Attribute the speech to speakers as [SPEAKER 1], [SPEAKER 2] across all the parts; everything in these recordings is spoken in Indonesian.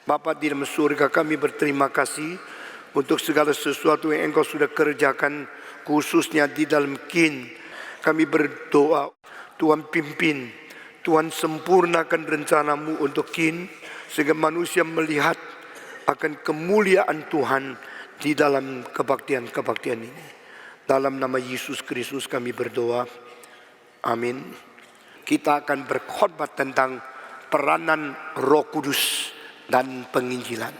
[SPEAKER 1] Bapa di dalam surga, kami berterima kasih untuk segala sesuatu yang Engkau sudah kerjakan, khususnya di dalam KIN. Kami berdoa, Tuhan pimpin, Tuhan sempurnakan rencanamu untuk KIN, sehingga manusia melihat akan kemuliaan Tuhan di dalam kebaktian-kebaktian ini. Dalam nama Yesus Kristus kami berdoa, amin. Kita akan berkhotbah tentang peranan Roh Kudus dan penginjilan.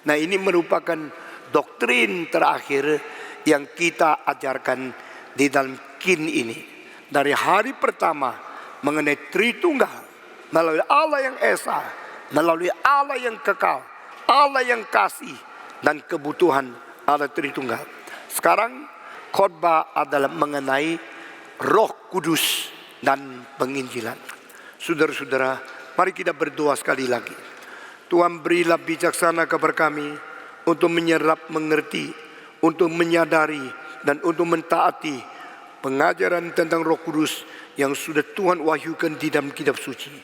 [SPEAKER 1] Nah, ini merupakan doktrin terakhir yang kita ajarkan di dalam KIN ini. Dari hari pertama mengenai Tritunggal, melalui Allah yang Esa, melalui Allah yang kekal, Allah yang kasih, dan kebutuhan Allah Tritunggal. Sekarang khotbah adalah mengenai Roh Kudus dan penginjilan. Saudara-saudara, mari kita berdoa sekali lagi. Tuhan, berilah bijaksana kepada kami untuk menyerap, mengerti, untuk menyadari, dan untuk mentaati pengajaran tentang Roh Kudus yang sudah Tuhan wahyukan di dalam kitab suci.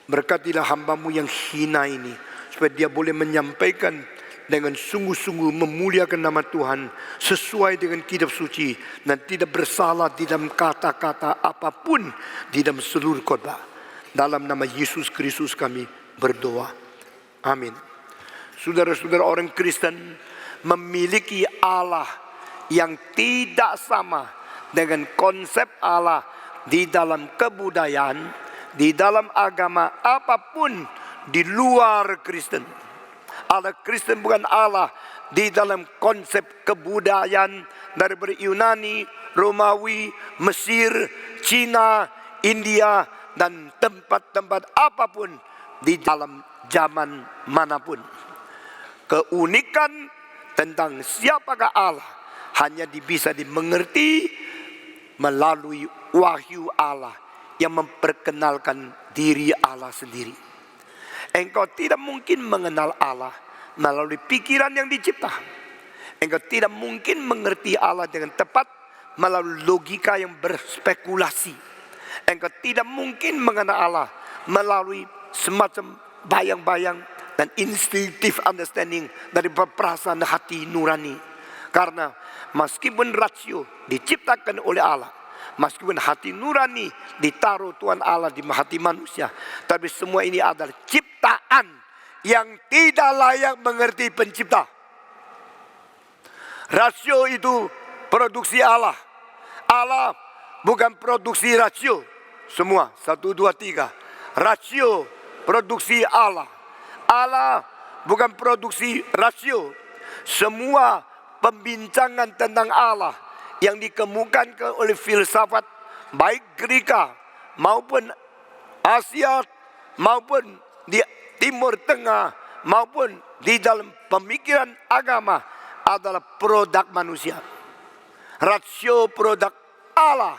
[SPEAKER 1] Berkatilah hamba-Mu yang hina ini, supaya dia boleh menyampaikan dengan sungguh-sungguh memuliakan nama Tuhan sesuai dengan kitab suci, dan tidak bersalah di dalam kata-kata apapun di dalam seluruh khotbah. Dalam nama Yesus Kristus kami berdoa. Amin. Saudara-saudara, orang Kristen memiliki Allah yang tidak sama dengan konsep Allah di dalam kebudayaan, di dalam agama apapun di luar Kristen. Allah Kristen bukan Allah di dalam konsep kebudayaan daripada Yunani, Romawi, Mesir, Cina, India, dan tempat-tempat apapun di dalam zaman manapun. Keunikan tentang siapakah Allah hanya bisa dimengerti melalui wahyu Allah yang memperkenalkan diri Allah sendiri. Engkau tidak mungkin mengenal Allah melalui pikiran yang dicipta. Engkau tidak mungkin mengerti Allah dengan tepat melalui logika yang berspekulasi. Engkau tidak mungkin mengenal Allah melalui semacam bayang-bayang dan instinctive understanding dari perasaan hati nurani. Karena meskipun rasio diciptakan oleh Allah, meskipun hati nurani ditaruh Tuhan Allah di hati manusia, tapi semua ini adalah ciptaan yang tidak layak mengerti pencipta. Rasio itu produksi Allah. Allah bukan produksi rasio. Semua 1, 2, 3. Rasio produksi Allah. Allah bukan produksi rasio. Semua pembincangan tentang Allah yang dikemukakan oleh filsafat baik Greka maupun Asia maupun di Timur Tengah maupun di dalam pemikiran agama adalah produk manusia. Rasio produk Allah,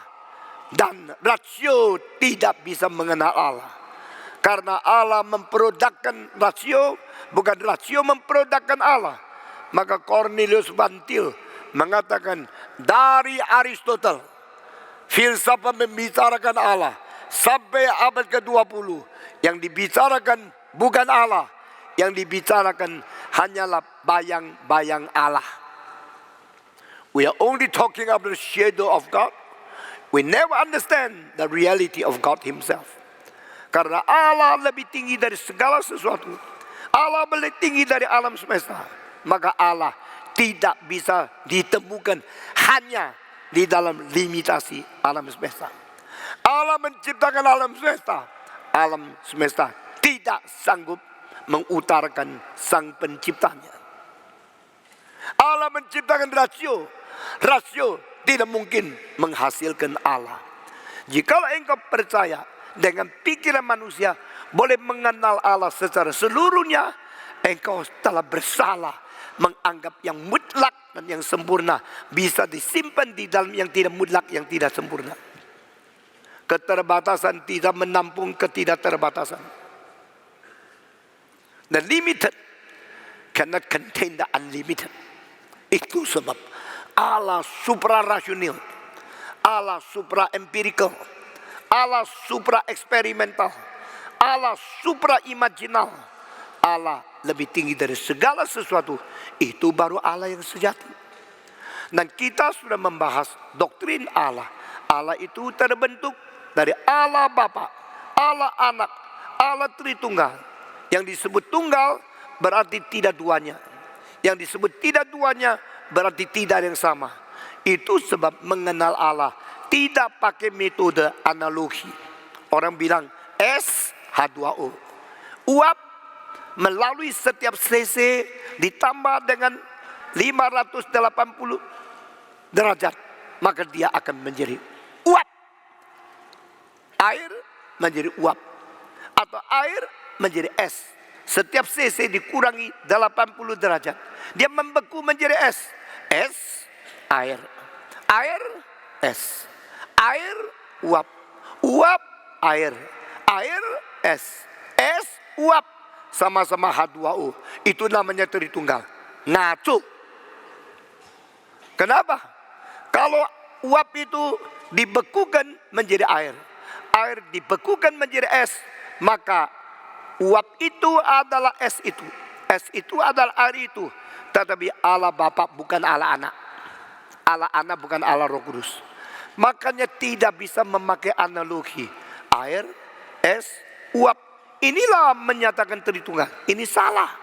[SPEAKER 1] dan rasio tidak bisa mengenal Allah. Karena Allah memprodukkan rasio, bukan rasio memprodukkan Allah. Maka Cornelius Van Til mengatakan dari Aristotle, filsafat membicarakan Allah, sampai abad ke-20 yang dibicarakan bukan Allah, yang dibicarakan hanyalah bayang-bayang Allah. We are only talking about the shadow of God. We never understand the reality of God Himself. Karena Allah lebih tinggi dari segala sesuatu. Allah lebih tinggi dari alam semesta. Maka Allah tidak bisa ditemukan hanya di dalam limitasi alam semesta. Allah menciptakan alam semesta. Alam semesta tidak sanggup mengutarakan sang penciptanya. Allah menciptakan rasio. Rasio tidak mungkin menghasilkan Allah. Jikalau engkau percaya dengan pikiran manusia boleh mengenal Allah secara seluruhnya, engkau telah bersalah menganggap yang mutlak dan yang sempurna bisa disimpan di dalam yang tidak mutlak, yang tidak sempurna. Keterbatasan tidak menampung ketidakterbatasan. The limited cannot contain the unlimited. Itu sebab Allah supra-rasional, Allah supra-empirical, Allah supra-eksperimental, Allah supra-imaginal, Allah lebih tinggi dari segala sesuatu, itu baru Allah yang sejati. Dan kita sudah membahas doktrin Allah. Allah itu terbentuk dari Allah Bapa, Allah Anak, Allah Tritunggal. Yang disebut tunggal berarti tidak duanya. Yang disebut tidak duanya berarti tidak yang sama. Itu sebab mengenal Allah tidak pakai metode analogi. Orang bilang S H2O. Uap melalui setiap cc ditambah dengan 580 derajat, maka dia akan menjadi uap. Air menjadi uap, atau air menjadi es. Setiap cc dikurangi 80 derajat, dia membeku menjadi es. Es, air. Air, es. Air, uap. Uap, air. Air, es. Es, uap. Sama-sama H2O. Itu namanya Tritunggal. Ngaco. Kenapa? Kalau uap itu dibekukan menjadi air, air dibekukan menjadi es, maka uap itu adalah es itu. Es itu adalah air itu. Tetapi Allah Bapa bukan Allah Anak. Allah Anak bukan Allah Roh Kudus. Makanya tidak bisa memakai analogi. Air, es, uap. Inilah menyatakan Tritunggal. Ini salah.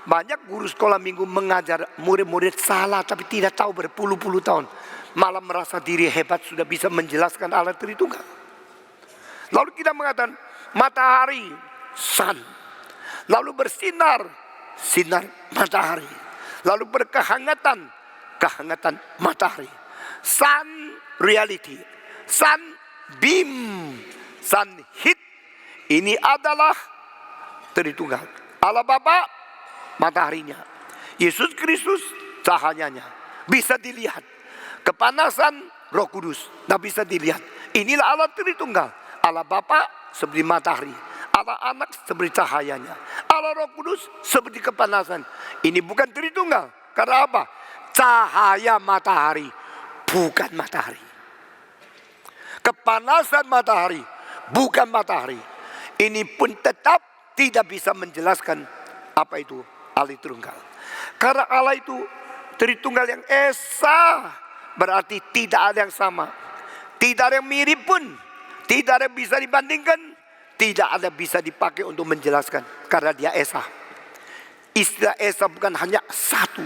[SPEAKER 1] Banyak guru sekolah minggu mengajar murid-murid salah, tapi tidak tahu berpuluh-puluh tahun. Malah merasa diri hebat sudah bisa menjelaskan Allah Tritunggal. Lalu kita mengatakan matahari, sun. Lalu bersinar, sinar matahari. Lalu berkehangatan, kehangatan matahari. Sun reality, sun beam, sun heat. Ini adalah Tritunggal. Allah Bapa, mataharinya. Yesus Kristus, cahayanya. Bisa dilihat. Kepanasan Roh Kudus, tidak bisa dilihat. Inilah Allah Tritunggal. Allah Bapa seperti matahari. Allah Anak seperti cahayanya. Allah Roh Kudus seperti kepanasan. Ini bukan Tritunggal. Karena apa? Cahaya matahari, bukan matahari. Kepanasan matahari, bukan matahari. Ini pun tetap tidak bisa menjelaskan apa itu Allah Tritunggal. Karena Allah itu Tritunggal yang esa, berarti tidak ada yang sama. Tidak ada yang mirip pun. Tidak ada yang bisa dibandingkan. Tidak ada yang bisa dipakai untuk menjelaskan. Karena dia esa. Istilah esa bukan hanya satu.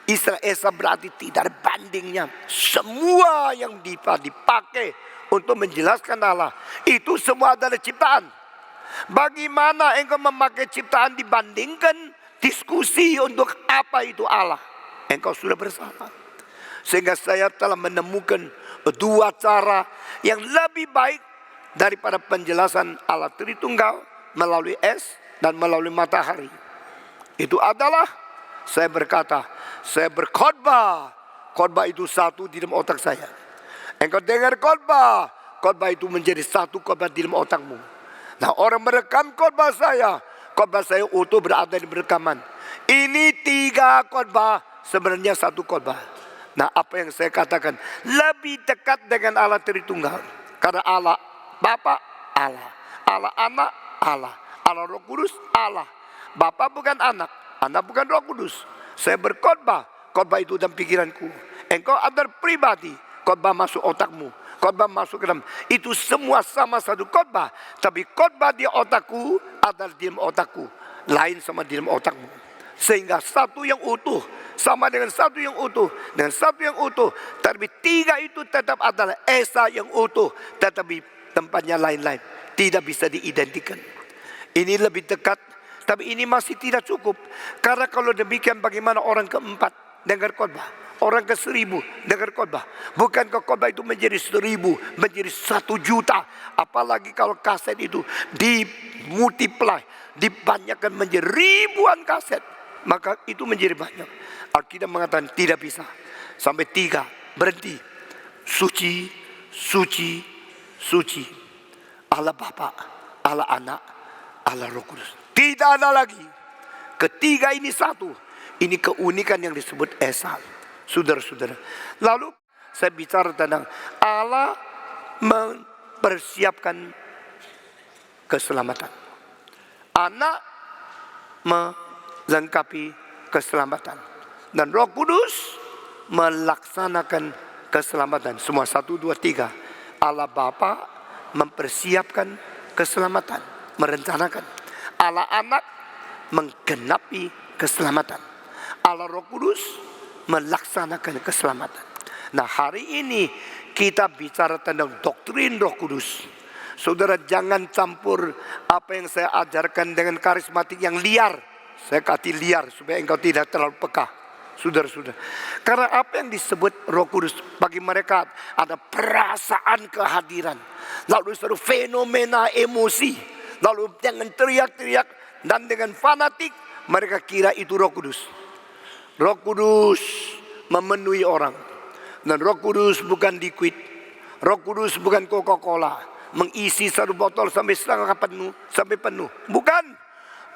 [SPEAKER 1] Istilah esa berarti tidak ada bandingnya. Semua yang dipakai untuk menjelaskan Allah, itu semua adalah ciptaan. Bagaimana engkau memakai ciptaan dibandingkan diskusi untuk apa itu Allah? Engkau sudah bersalah. Sehingga saya telah menemukan dua cara yang lebih baik daripada penjelasan Allah Tritunggal melalui es dan melalui matahari. Itu adalah saya berkata, saya berkhotbah. Khotbah itu satu di dalam otak saya. Engkau dengar khotbah, khotbah itu menjadi satu khotbah di dalam otakmu. Nah, orang merekam khotbah saya utuh berada di rekaman. Ini 3 khotbah, sebenarnya 1 khotbah. Nah, apa yang saya katakan lebih dekat dengan Allah Tritunggal. Karena Allah Bapa, Allah. Allah Anak, Allah. Allah Roh Kudus, Allah. Bapa bukan anak, anak bukan Roh Kudus. Saya berkhotbah, khotbah itu dalam pikiranku. Engkau ada pribadi, khotbah masuk otakmu. Khotbah masuk ke dalam. Itu semua sama satu khotbah. Tapi khotbah di otakku adalah di dalam otakku. Lain sama di dalam otakmu. Sehingga satu yang utuh sama dengan satu yang utuh. Dengan satu yang utuh. Tapi 3 itu tetap adalah esa yang utuh. Tetapi tempatnya lain-lain. Tidak bisa diidentikan. Ini lebih dekat. Tapi ini masih tidak cukup. Karena kalau demikian bagaimana orang keempat dengar khotbah? Orang ke 1000 dengar khotbah. Bukankah khotbah itu menjadi 1000, menjadi 1 juta. Apalagi kalau kaset itu dimultiply, dibanyakkan menjadi ribuan kaset. Maka itu menjadi banyak. Alkitab mengatakan tidak bisa. Sampai 3, berhenti. Suci, suci, suci. Allah Bapa, Allah Anak, Allah Roh Kudus. Tidak ada lagi. Ketiga ini satu. Ini keunikan yang disebut esa. Saudara-saudara. Lalu saya bicara tentang Allah mempersiapkan keselamatan. Anak melengkapi keselamatan. Dan Roh Kudus melaksanakan keselamatan. Semua 1, 2, 3. Allah Bapa mempersiapkan keselamatan, merencanakan. Allah Anak menggenapi keselamatan. Allah Roh Kudus melaksanakan keselamatan. Nah, hari ini kita bicara tentang doktrin Roh Kudus. Saudara, jangan campur apa yang saya ajarkan dengan karismatik yang liar. Saya kata liar supaya engkau tidak terlalu peka. Saudara-saudara, karena apa yang disebut Roh Kudus bagi mereka ada perasaan kehadiran, lalu suatu fenomena emosi, lalu jangan teriak-teriak dan dengan fanatik mereka kira itu Roh Kudus. Roh Kudus memenuhi orang, dan Roh Kudus bukan liquid, Roh Kudus bukan Coca-Cola mengisi satu botol sampai setengah penuh, sampai penuh. Bukan.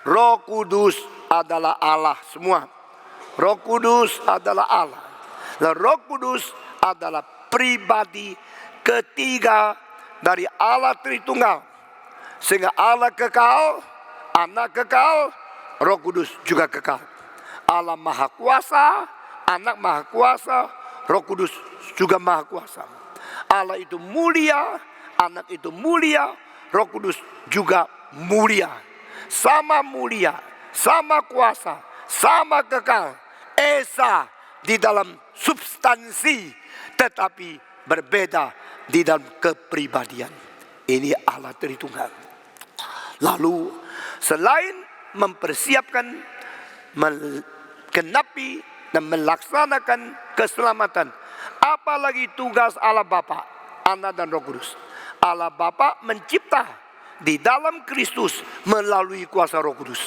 [SPEAKER 1] Roh Kudus adalah Allah semua. Roh Kudus adalah Allah. Dan Roh Kudus adalah pribadi ketiga dari Allah Tritunggal. Sehingga Allah kekal, Anak kekal, Roh Kudus juga kekal. Allah Maha Kuasa, Anak Maha Kuasa, Roh Kudus juga Maha Kuasa. Allah itu mulia, Anak itu mulia, Roh Kudus juga mulia. Sama mulia, sama kuasa, sama kekal. Esa di dalam substansi, tetapi berbeda di dalam kepribadian. Ini Allah Tritunggal. Lalu selain mempersiapkan, menggenapi dan melaksanakan keselamatan, apalagi tugas Allah Bapa, Anak dan Roh Kudus. Allah Bapa mencipta di dalam Kristus melalui kuasa Roh Kudus.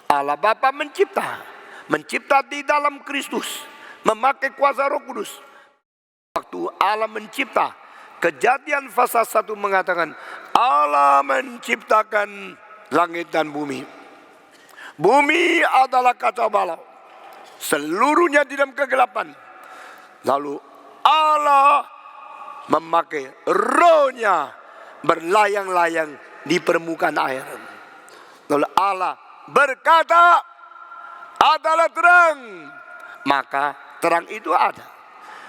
[SPEAKER 1] Allah Bapa mencipta di dalam Kristus memakai kuasa Roh Kudus. Waktu Allah mencipta, Kejadian pasal 1 mengatakan Allah menciptakan langit dan bumi. Bumi adalah kacau balau, seluruhnya di dalam kegelapan. Lalu Allah memakai rohnya berlayang-layang di permukaan air. Lalu Allah berkata, adalah terang, maka terang itu ada.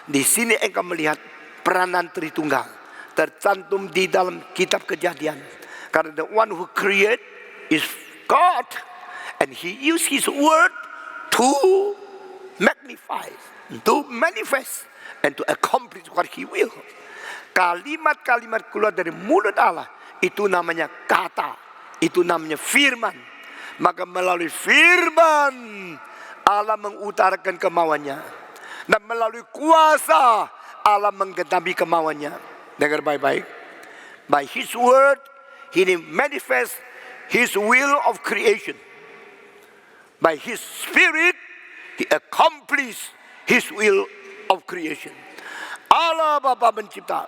[SPEAKER 1] Di sini engkau melihat peranan Tritunggal tercantum di dalam kitab Kejadian. Karena the one who create is God, and He use His word to magnify, to manifest, and to accomplish what He will. Kalimat-kalimat keluar dari mulut Allah itu namanya kata, itu namanya firman. Maka melalui firman Allah mengutarakan kemauannya, dan melalui kuasa Allah menggenapi kemauannya. Dengar baik-baik. By His word He manifest His will of creation. By His spirit He accomplish His will of creation. Allah Bapa mencipta.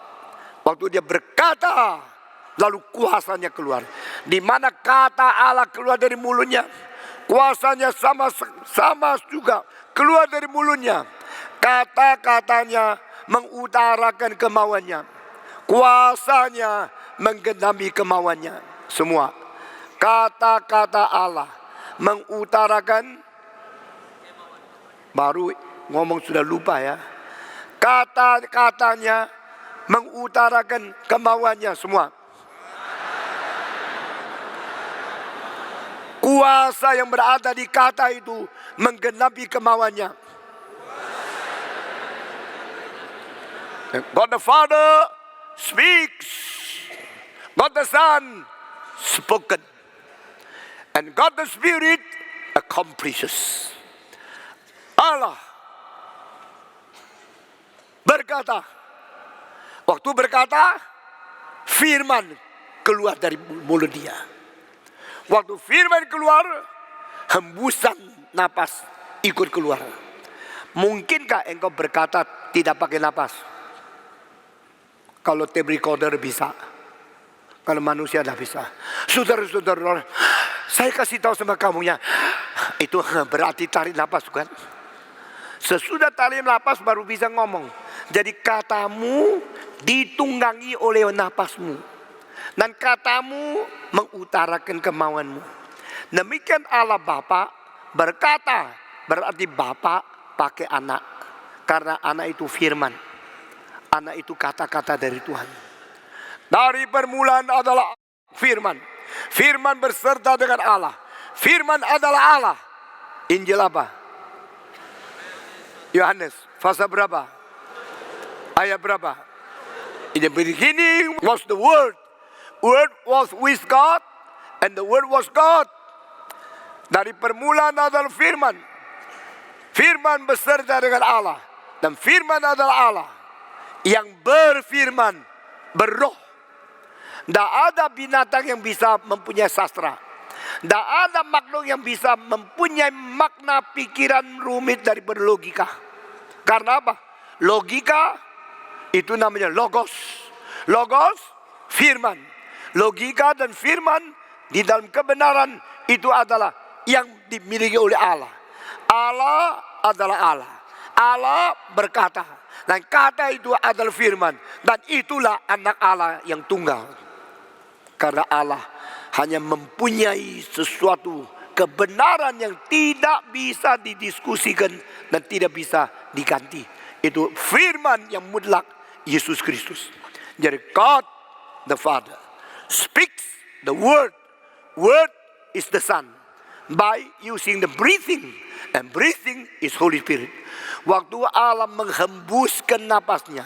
[SPEAKER 1] Waktu Dia berkata, lalu kuasanya keluar. Di mana kata Allah keluar dari mulutnya, kuasanya sama juga keluar dari mulutnya. Kata-katanya mengutarakan kemauannya, kuasanya menggenapi kemauannya. Semua kata-kata Allah mengutarakan, baru ngomong sudah lupa ya. Kata-katanya mengutarakan kemauannya semua. Kuasa yang berada di kata itu menggenapi kemauannya. God the Father speaks, God the Son spoken, and God the Spirit accomplishes. Allah berkata, waktu berkata, firman keluar dari mulut Dia. Waktu firman keluar, hembusan napas ikut keluar. Mungkinkah engkau berkata tidak pakai napas? Kalau tape recorder bisa, kalau manusia tidak bisa. Saudara-saudara, saya kasih tahu sama kamu ya, itu berarti tarik napas kan? Sesudah tarik napas baru bisa ngomong. Jadi katamu ditunggangi oleh napasmu, dan katamu mengutarakan kemauanmu. Demikian Allah Bapa berkata, berarti Bapa pakai anak. Karena anak itu firman. Anak itu kata-kata dari Tuhan. Dari permulaan adalah firman. Firman berserta dengan Allah. Firman adalah Allah. Injil apa? Yohanes, pasal berapa? Ayat berapa? In the beginning was the Word. Word was with God, and the Word was God. Dari permulaan adalah firman. Firman beserta dengan Allah. Dan firman adalah Allah yang berfirman, berroh. Tidak ada binatang yang bisa mempunyai sastra. Tidak ada makhluk yang bisa mempunyai makna pikiran rumit dari berlogika. Karena apa? Logika itu namanya logos. Logos, firman. Logika dan firman di dalam kebenaran itu adalah yang dimiliki oleh Allah. Allah adalah Allah. Allah berkata. Dan kata itu adalah firman. Dan itulah anak Allah yang tunggal. Karena Allah hanya mempunyai sesuatu kebenaran yang tidak bisa didiskusikan dan tidak bisa diganti. Itu firman yang mutlak, Yesus Kristus. Jadi God the Father speaks the word. Word is the Son. By using the breathing. And breathing is Holy Spirit. Waktu Allah menghembuskan napasnya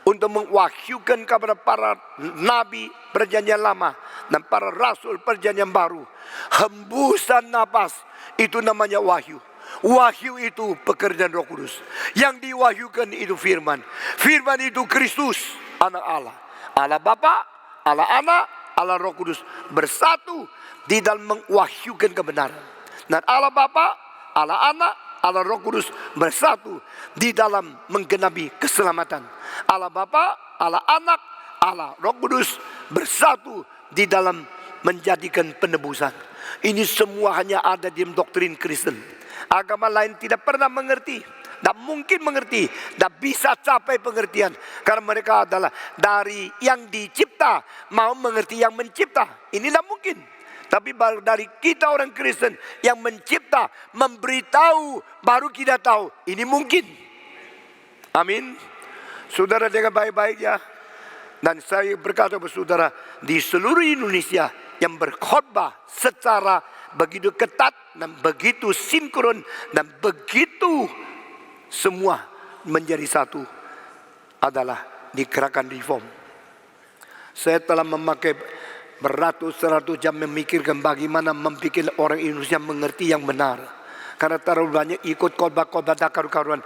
[SPEAKER 1] untuk mengwahyukan kepada para nabi perjanjian lama dan para rasul perjanjian baru. Hembusan napas itu namanya wahyu. Wahyu itu pekerjaan Roh Kudus. Yang diwahyukan itu firman. Firman itu Kristus, anak Allah. Allah Bapa, Allah Anak, Allah Roh Kudus bersatu di dalam mengwahyukan kebenaran. Dan Allah Bapa, Allah Anak, Allah Roh Kudus bersatu di dalam menggenapi keselamatan. Allah Bapa, Allah Anak, Allah Roh Kudus bersatu di dalam menjadikan penebusan. Ini semua hanya ada di doktrin Kristen. Agama lain tidak pernah mengerti, tidak mungkin mengerti, tidak bisa capai pengertian. Karena mereka adalah dari yang dicipta mau mengerti yang mencipta. Ini tidak mungkin. Tapi baru dari kita orang Kristen yang mencipta, memberitahu, baru kita tahu. Ini mungkin. Amin. Saudara dengar baik-baik ya. Dan saya berkata kepada saudara, di seluruh Indonesia yang berkhotbah secara begitu ketat dan begitu sinkron dan begitu semua menjadi satu adalah di gerakan reform. Saya telah memakai beratus-ratus jam memikirkan bagaimana membuat orang Indonesia mengerti yang benar. Karena terlalu banyak ikut khotbah-khotbah karu-karuan.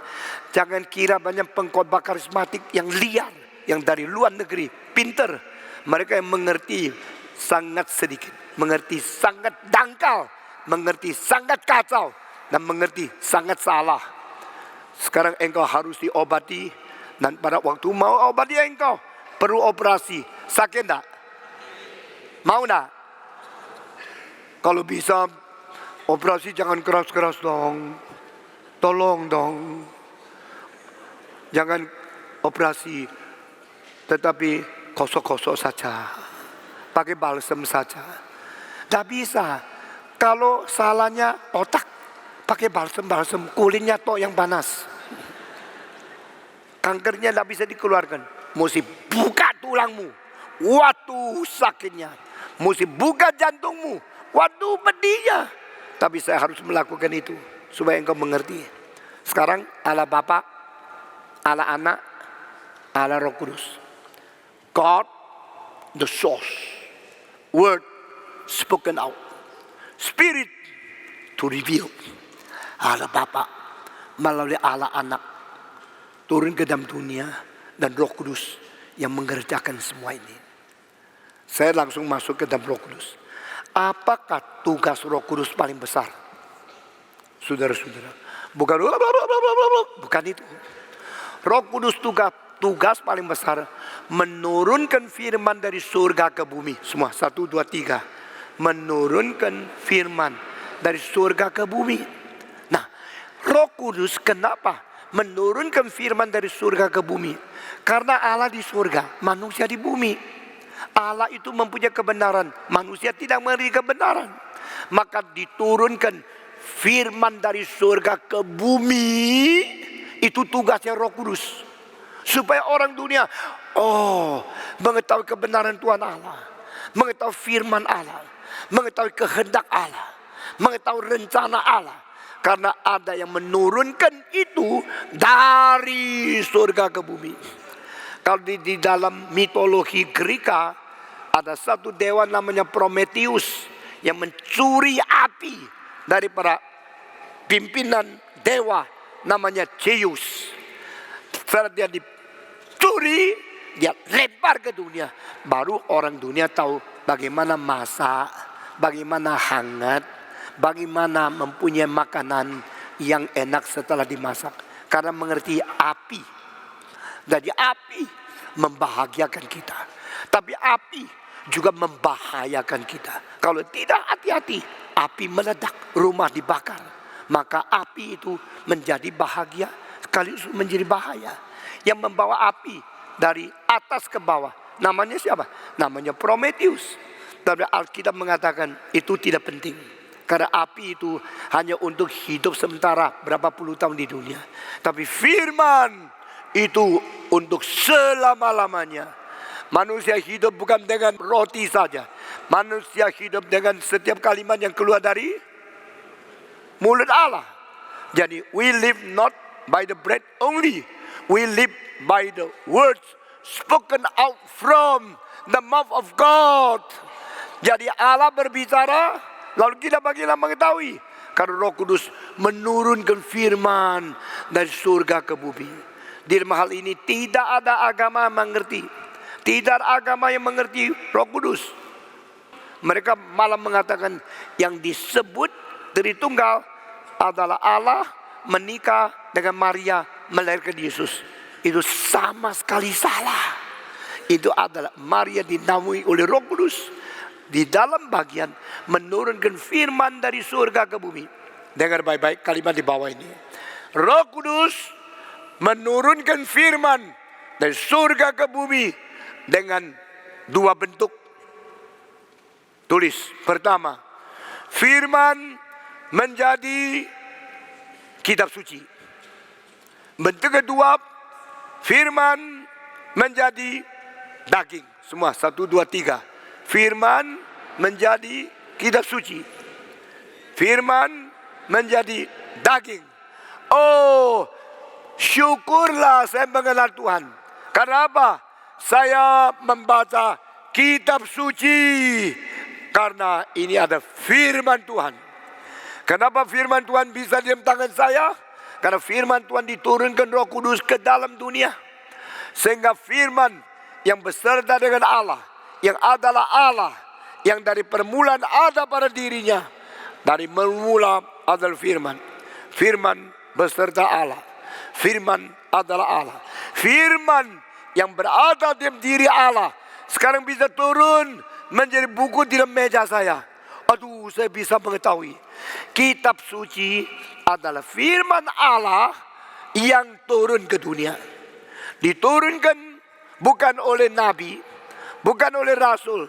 [SPEAKER 1] Jangan kira banyak pengkhotbah karismatik yang liar, yang dari luar negeri, pinter. Mereka yang mengerti sangat sedikit, mengerti sangat dangkal, mengerti sangat kacau, dan mengerti sangat salah. Sekarang engkau harus diobati, dan pada waktu mau obati engkau perlu operasi. Sakit enggak? Mau enggak? Kalau bisa operasi jangan keras-keras dong. Tolong dong. Jangan operasi tetapi kosok-kosok saja. Pakai balsem saja. Tidak bisa. Kalau salahnya otak, pakai balsem-balsem, kulitnya toh yang panas. Kankernya tidak bisa dikeluarkan. Mesti buka tulangmu. Waktu sakitnya. Mesti buka jantungmu. Waktu pedihnya. Tapi saya harus melakukan itu. Supaya engkau mengerti. Sekarang Allah Bapa, Allah Anak, Allah Roh Kudus. God, the source. Word spoken out. Spirit to reveal. Allah Bapa melalui Allah Anak turun ke dalam dunia dan Roh Kudus yang mengerjakan semua ini. Saya langsung masuk ke dalam Roh Kudus. Apakah tugas Roh Kudus paling besar? Saudara-saudara, bukan itu. Roh Kudus tugas paling besar menurunkan firman dari surga ke bumi. Semua 1, 2, 3. Menurunkan firman dari surga ke bumi. Nah, Roh Kudus kenapa menurunkan firman dari surga ke bumi? Karena Allah di surga, manusia di bumi. Allah itu mempunyai kebenaran, manusia tidak mengerti kebenaran. maka diturunkan firman dari surga ke bumi. Itu tugasnya Roh Kudus, supaya orang dunia mengetahui kebenaran Tuhan Allah, mengetahui firman Allah, mengetahui kehendak Allah, mengetahui rencana Allah. Karena ada yang menurunkan itu dari surga ke bumi. Kalau di dalam mitologi Greka, ada satu dewa namanya Prometheus yang mencuri api dari para pimpinan dewa namanya Zeus. Setelah dia dicuri, dia lempar ke dunia. Baru orang dunia tahu bagaimana masak, bagaimana hangat, bagaimana mempunyai makanan yang enak setelah dimasak. Karena mengerti api. Jadi api membahagiakan kita, tapi api juga membahayakan kita. Kalau tidak hati-hati, api meledak, rumah dibakar. Maka api itu menjadi bahagia, sekaligus menjadi bahaya. Yang membawa api dari atas ke bawah, namanya siapa? Namanya Prometheus. Tapi Alkitab mengatakan itu tidak penting. Karena api itu hanya untuk hidup sementara berapa puluh tahun di dunia. Tapi firman itu untuk selama-lamanya. Manusia hidup bukan dengan roti saja. Manusia hidup dengan setiap kalimat yang keluar dari mulut Allah. Jadi we live not by the bread only. We live by the words spoken out from the mouth of God. Jadi Allah berbicara, lalu kita bagaimana mengetahui? Karena Roh Kudus menurunkan firman dari surga ke bumi. Di dalam hal ini tidak ada agama yang mengerti. Tidak ada agama yang mengerti Roh Kudus. Mereka malah mengatakan yang disebut Tritunggal adalah Allah menikah dengan Maria melahirkan Yesus. Itu sama sekali salah. Itu adalah Maria dinamai oleh Roh Kudus. Di dalam bagian menurunkan firman dari surga ke bumi. Dengar baik-baik kalimat di bawah ini. Roh Kudus menurunkan firman dari surga ke bumi dengan dua bentuk. Tulis, pertama, firman menjadi kitab suci. Bentuk kedua, firman menjadi daging. Semua, 1, 2, 3. Firman menjadi kitab suci. Firman menjadi daging. Oh, syukurlah saya mengenal Tuhan. Karena apa? Saya membaca kitab suci. Karena ini ada firman Tuhan. Kenapa firman Tuhan bisa di dalam tangan saya? Karena firman Tuhan diturunkan Roh Kudus ke dalam dunia. Sehingga firman yang beserta dengan Allah, yang adalah Allah, yang dari permulaan ada pada dirinya. Dari bermula adalah firman. Firman beserta Allah. Firman adalah Allah. Firman yang berada di diri Allah sekarang bisa turun menjadi buku di dalam meja saya. Aduh, saya bisa mengetahui. Kitab suci adalah firman Allah yang turun ke dunia. Diturunkan bukan oleh nabi, bukan oleh rasul,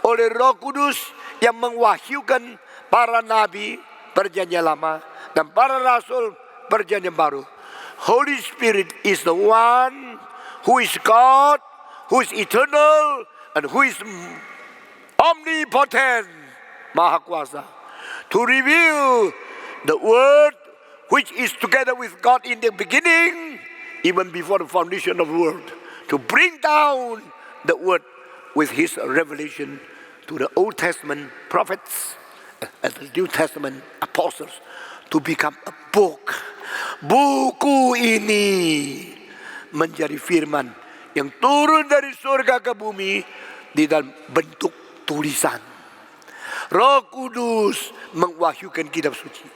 [SPEAKER 1] oleh Roh Kudus yang mengwahyukan para nabi perjanjian lama dan para rasul perjanjian baru. Holy Spirit is the one who is God, who is eternal, and who is omnipotent, Maha Kuasa, to reveal the word which is together with God in the beginning, even before the foundation of the world, to bring down the word with his revelation to the Old Testament prophets and the New Testament apostles to become a book. Buku ini menjadi firman yang turun dari surga ke bumi di dalam bentuk tulisan. Roh Kudus mengwahyukan kitab suci.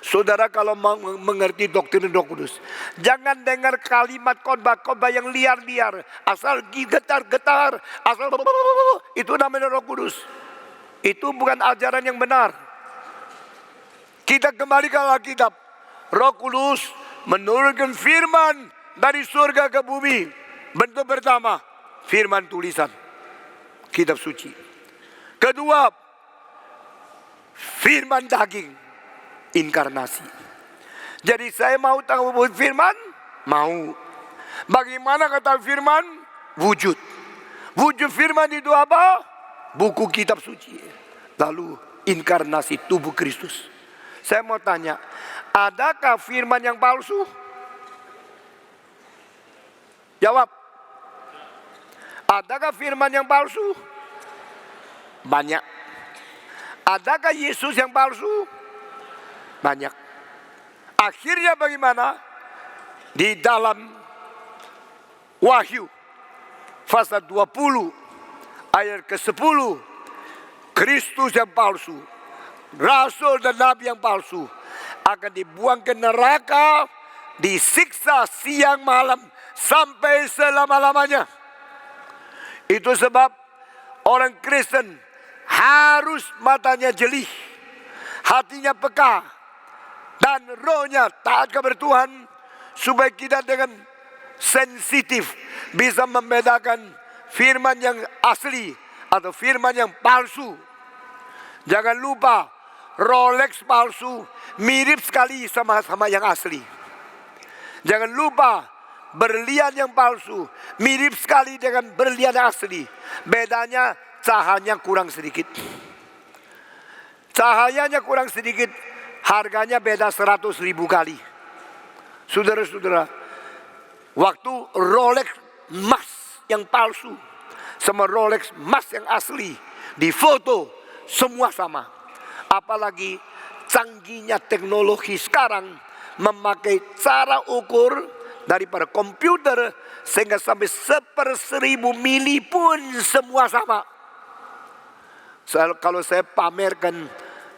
[SPEAKER 1] Saudara kalau mengerti doktrin Roh Kudus, jangan dengar kalimat khotbah-khotbah yang liar-liar, asal getar-getar, asal itu namanya Roh Kudus. Itu bukan ajaran yang benar. Kita kembali ke Alkitab. Roh Kudus menurunkan firman dari surga ke bumi. Bentuk pertama, firman tulisan, kitab suci. Kedua, firman daging, inkarnasi. Jadi saya mau tahu firman? Mau. Bagaimana kata firman? Wujud. Wujud firman itu apa? Buku kitab suci. Lalu inkarnasi tubuh Kristus. Saya mau tanya, adakah firman yang palsu? Jawab. Adakah firman yang palsu? Banyak. Adakah Yesus yang palsu? Banyak. Akhirnya bagaimana? Di dalam Wahyu pasal 20 ayat ke-10, Kristus yang palsu, rasul dan nabi yang palsu akan dibuang ke neraka, disiksa siang malam sampai selama-lamanya. Itu sebab orang Kristen harus matanya jeli, hatinya peka, dan rohnya taat kepada Tuhan, supaya kita dengan sensitif bisa membedakan firman yang asli atau firman yang palsu. Jangan lupa, Rolex palsu mirip sekali sama yang asli. Jangan lupa, berlian yang palsu mirip sekali dengan berlian yang asli. Bedanya cahayanya kurang sedikit. Cahayanya kurang sedikit, harganya beda 100.000 kali. Saudara-saudara, waktu Rolex emas yang palsu sama Rolex emas yang asli difoto, semua sama. Apalagi canggihnya teknologi sekarang memakai cara ukur daripada komputer, sehingga sampai 1/1000 mili pun semua sama. Kalau saya pamerkan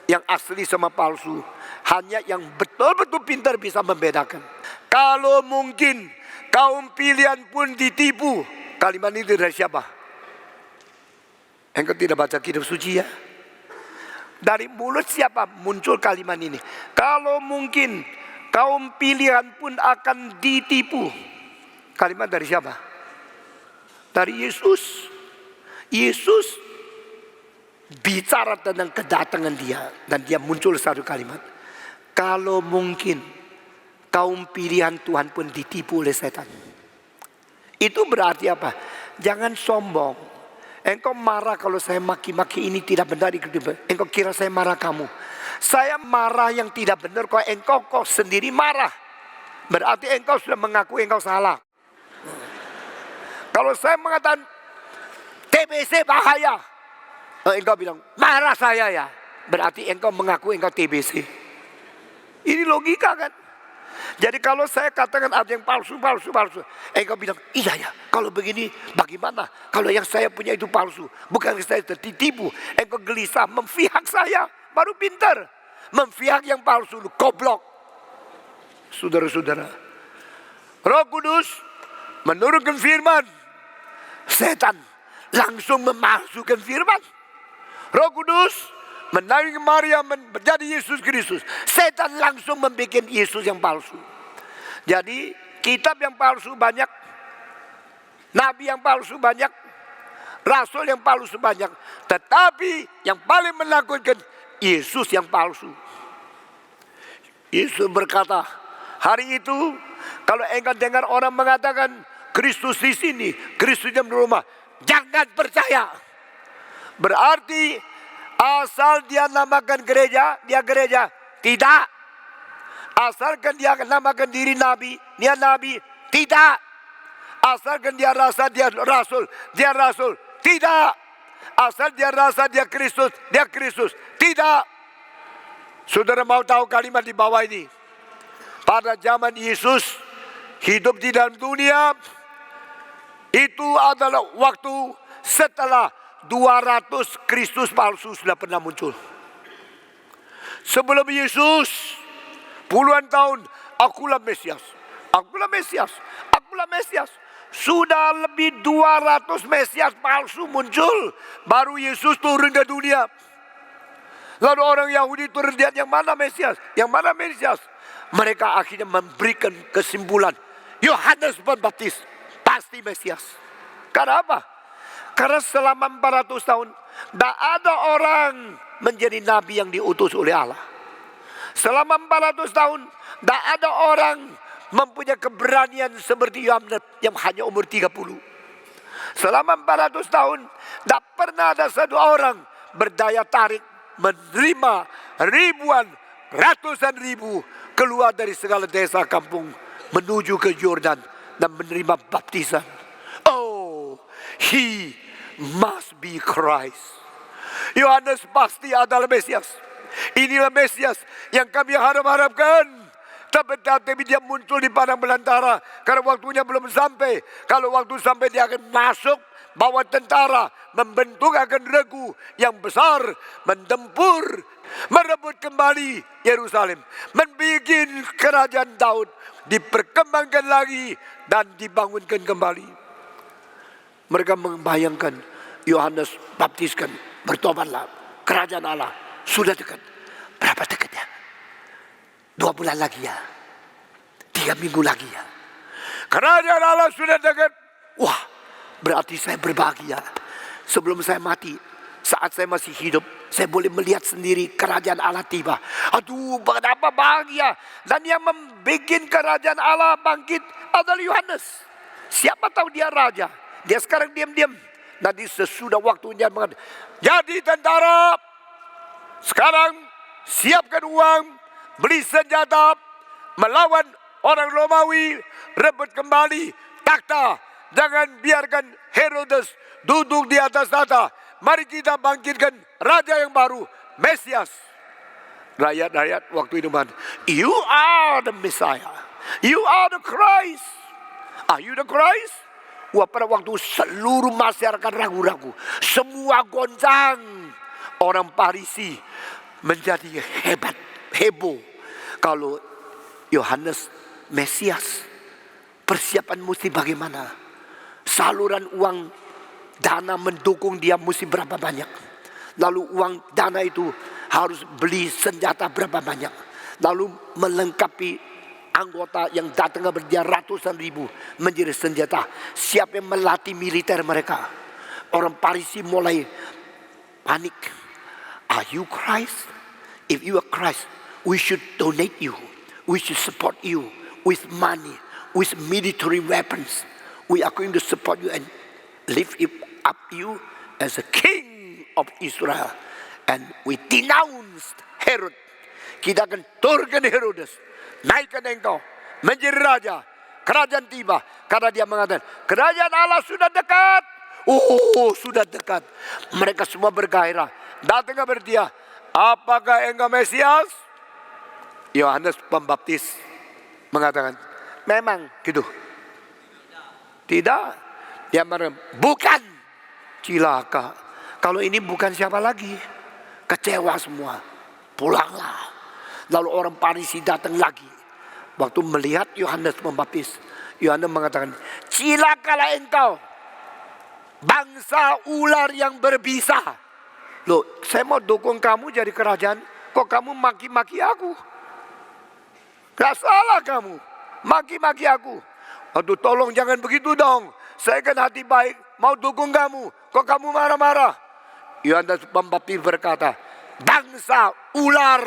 [SPEAKER 1] yang asli sama palsu, hanya yang betul-betul pintar bisa membedakan. Kalau mungkin kaum pilihan pun ditipu, kalimat ini dari siapa? Engkau tidak baca kitab suci ya? Dari mulut siapa muncul kalimat ini? Kalau mungkin kaum pilihan pun akan ditipu, kalimat dari siapa? Dari Yesus. Yesus bicara tentang kedatangan dia, dan dia muncul satu kalimat. Kalau mungkin kaum pilihan Tuhan pun ditipu oleh setan. Itu berarti apa? Jangan sombong. Engkau marah kalau saya maki-maki ini tidak benar. Engkau kira saya marah kamu. Saya marah yang tidak benar, kok engkau kok sendiri marah. Berarti engkau sudah mengaku engkau salah. Kalau saya mengatakan TBC bahaya, engkau bilang marah saya ya, berarti engkau mengaku engkau TBC. Ini logika kan? Jadi kalau saya katakan ada yang palsu, engkau bilang iya ya, kalau begini bagaimana? Kalau yang saya punya itu palsu, bukan saya tertipu. Engkau gelisah, memfihak saya, baru pintar. Memfihak yang palsu, goblok. Saudara-saudara, Roh Kudus menurunkan firman, setan langsung memasukkan firman. Roh Kudus menarik Maria menjadi Yesus Kristus, setan langsung membuat Yesus yang palsu. Jadi kitab yang palsu banyak, nabi yang palsu banyak, rasul yang palsu banyak, tetapi yang paling menakutkan Yesus yang palsu. Yesus berkata, hari itu kalau engkau dengar orang mengatakan Kristus di sini, Kristus di rumah, jangan percaya. Berarti asal dia namakan gereja, dia gereja. Tidak. Asalkan dia namakan diri nabi, dia nabi. Tidak. Asalkan dia rasa dia rasul, dia rasul. Tidak. Asal dia rasa dia Kristus, dia Kristus. Tidak. Saudara mau tahu kalimat di bawah ini? Pada zaman Yesus hidup di dalam dunia, itu adalah waktu setelah 200 Kristus palsu sudah pernah muncul. Sebelum Yesus, puluhan tahun, akulah Mesias, akulah Mesias, akulah Mesias. Sudah lebih 200 Mesias palsu muncul, baru Yesus turun ke dunia. Lalu orang Yahudi turun lihat yang mana Mesias, yang mana Mesias. Mereka akhirnya memberikan kesimpulan, Yohanes Pembaptis pasti Mesias. Karena apa? Karena selama 400 tahun tidak ada orang menjadi nabi yang diutus oleh Allah. Selama 400 tahun, tidak ada orang mempunyai keberanian seperti Yohanes yang hanya umur 30. Selama 400 tahun, tidak pernah ada satu orang berdaya tarik menerima ribuan, ratusan ribu keluar dari segala desa kampung menuju ke Yordan dan menerima baptisan. Oh, he must be Christ. Yohanes pasti adalah Mesias. Inilah Mesias yang kami harap-harapkan. Tapi dia muncul di padang belantara karena waktunya belum sampai. Kalau waktu sampai dia akan masuk bawa tentara, membentuk akan regu yang besar, mendempur, merebut kembali Yerusalem, membikin kerajaan Daud diperkembangkan lagi dan dibangunkan kembali. Mereka membayangkan Yohanes baptiskan, bertobatlah, kerajaan Allah sudah dekat. Berapa dekatnya? 2 bulan lagi ya, 3 minggu lagi ya, kerajaan Allah sudah dekat. Wah, berarti saya berbahagia. Sebelum saya mati, saat saya masih hidup, saya boleh melihat sendiri kerajaan Allah tiba. Aduh, betapa bahagia. Dan yang membuat kerajaan Allah bangkit adalah Yohanes. Siapa tahu dia raja. Dia sekarang diam-diam. Nanti sesudah waktunya mengatakan, jadi tentara, sekarang siapkan uang, beli senjata, melawan orang Romawi, rebut kembali takhta. Jangan biarkan Herodes duduk di atas tahta. Mari kita bangkitkan raja yang baru, Mesias. Rakyat-rakyat waktu itu mengatakan, you are the Messiah. You are the Christ. Are you the Christ? Wah, pada waktu seluruh masyarakat ragu-ragu, semua goncang. Orang Farisi menjadi hebat, heboh. Kalau Yohanes Mesias, persiapan mesti bagaimana? Saluran uang dana mendukung dia mesti berapa banyak? Lalu uang dana itu harus beli senjata berapa banyak? Lalu melengkapi anggota yang datang berdia ratusan ribu menjadi senjata. Siapa yang melatih militer mereka? Orang Farisi mulai panik. Are you Christ? If you are Christ, we should donate you. We should support you with money, with military weapons. We are going to support you and lift up you as a king of Israel. And we denounced Herod. Kita akan turunkan Herodes, naikkan engkau menjadi raja. Kerajaan tiba. Karena dia mengatakan, kerajaan Allah sudah dekat. Oh, sudah dekat. Mereka semua bergairah. Datang ke dia, apakah engkau Mesias? Yohanes Pembaptis mengatakan, memang gitu. Tidak. Dia merem, bukan. Cilaka. Kalau ini bukan siapa lagi? Kecewa semua. Pulanglah. Lalu orang Farisi datang lagi. Waktu melihat Yohanes Pembaptis, Yohanes mengatakan, cilakalah engkau, bangsa ular yang berbisa. Loh, saya mau dukung kamu jadi kerajaan, kok kamu maki-maki aku? Gak salah kamu, maki-maki aku. Aduh, tolong jangan begitu dong. Saya kan hati baik, mau dukung kamu. Kok kamu marah-marah? Yohanes Pembaptis berkata, bangsa ular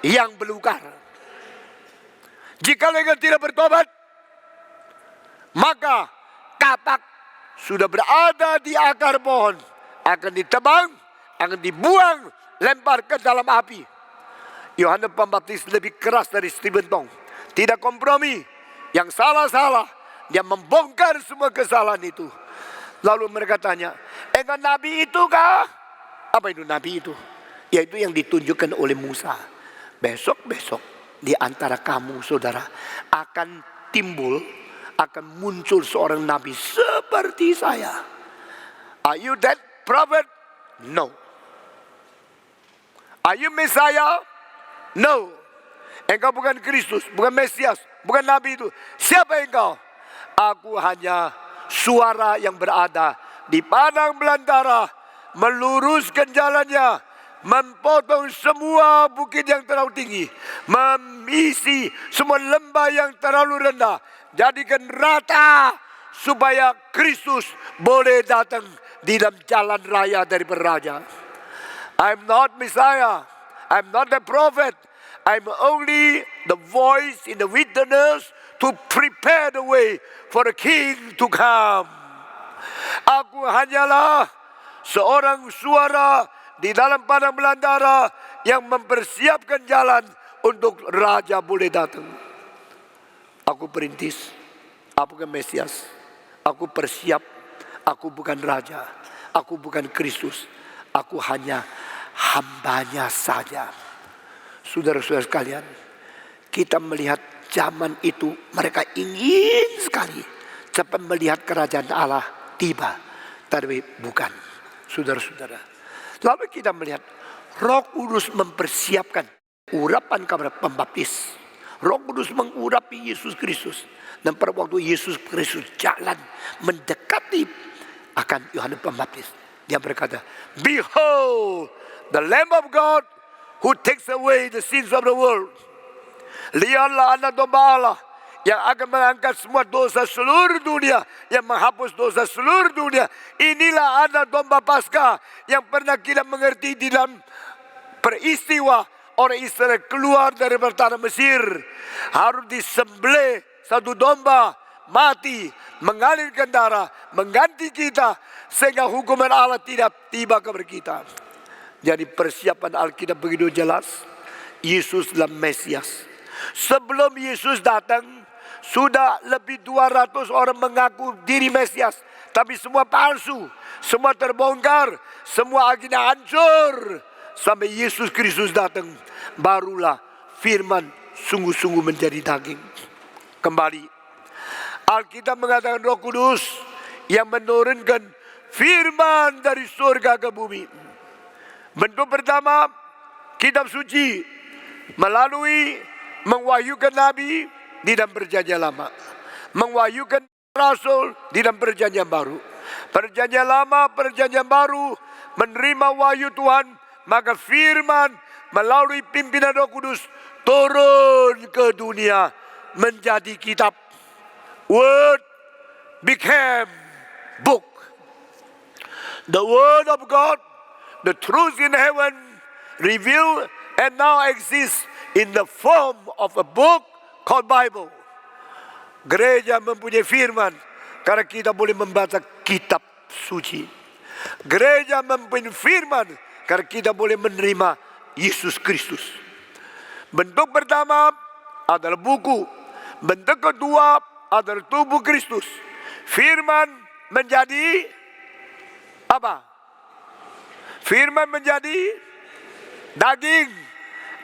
[SPEAKER 1] yang belukar. Jika engkau tidak bertobat, maka kapak sudah berada di akar pohon, akan ditebang, akan dibuang, lempar ke dalam api. Yohanes Pembaptis lebih keras dari Stephen Tong. Tidak kompromi. Yang salah-salah, dia membongkar semua kesalahan itu. Lalu mereka tanya, engkau nabi itu kah? Apa itu nabi itu? Yaitu yang ditunjukkan oleh Musa. Besok-besok di antara kamu saudara akan timbul, akan muncul seorang nabi seperti saya. Are you that prophet? No. Are you Messiah? No. Engkau bukan Kristus, bukan Mesias, bukan nabi itu. Siapa engkau? Aku hanya suara yang berada di padang belantara, meluruskan jalannya, memotong semua bukit yang terlalu tinggi, mengisi semua lembah yang terlalu rendah, jadikan rata supaya Kristus boleh datang di dalam jalan raya dari raja. I'm not Messiah. I'm not the prophet. I'm only the voice in the wilderness to prepare the way for the king to come. Aku hanyalah seorang suara di dalam padang belantara yang mempersiapkan jalan untuk raja boleh datang. Aku perintis, aku bukan Mesias, aku persiap, aku bukan raja, aku bukan Kristus, aku hanya hambanya saja. Saudara-saudara sekalian, kita melihat zaman itu mereka ingin sekali cepat melihat kerajaan Allah tiba, tapi bukan, saudara-saudara. Lalu kita melihat Roh Kudus mempersiapkan urapan kepada pembaptis. Roh Kudus mengurapi Yesus Kristus, dan pada waktu Yesus Kristus jalan mendekati akan Yohanes Pembaptis, dia berkata, "Behold, the Lamb of God who takes away the sins of the world." Lihatlah anak domba Allah yang akan mengangkat semua dosa seluruh dunia, yang menghapus dosa seluruh dunia. Inilah anak domba Paskah yang pernah kita mengerti di dalam peristiwa orang Israel keluar dari tanah Mesir. Harus disembelih satu domba mati, mengalirkan darah, mengganti kita, sehingga hukuman Allah tidak tiba kepada kita. Jadi persiapan Alkitab begitu jelas. Yesus adalah Mesias. Sebelum Yesus datang, sudah lebih 200 orang mengaku diri Mesias, tapi semua palsu, semua terbongkar, semua agenda hancur. Sampai Yesus Kristus datang, barulah firman sungguh-sungguh menjadi daging. Kembali, Alkitab mengatakan Roh Kudus yang menurunkan firman dari surga ke bumi. Bentuk pertama, kitab suci melalui mengwahyukan nabi di dalam perjanjian lama, mengwahyukan rasul di dalam perjanjian baru. Perjanjian lama, perjanjian baru menerima wahyu Tuhan, maka firman melalui pimpinan Roh Kudus turun ke dunia menjadi kitab. Word became book. The word of God, the truth in heaven revealed and now exists in the form of a book called Bible. Gereja mempunyai firman karena kita boleh membaca kitab suci. Gereja mempunyai firman karena kita boleh menerima Yesus Kristus. Bentuk pertama adalah buku. Bentuk kedua adalah tubuh Kristus. Firman menjadi apa? Firman menjadi daging.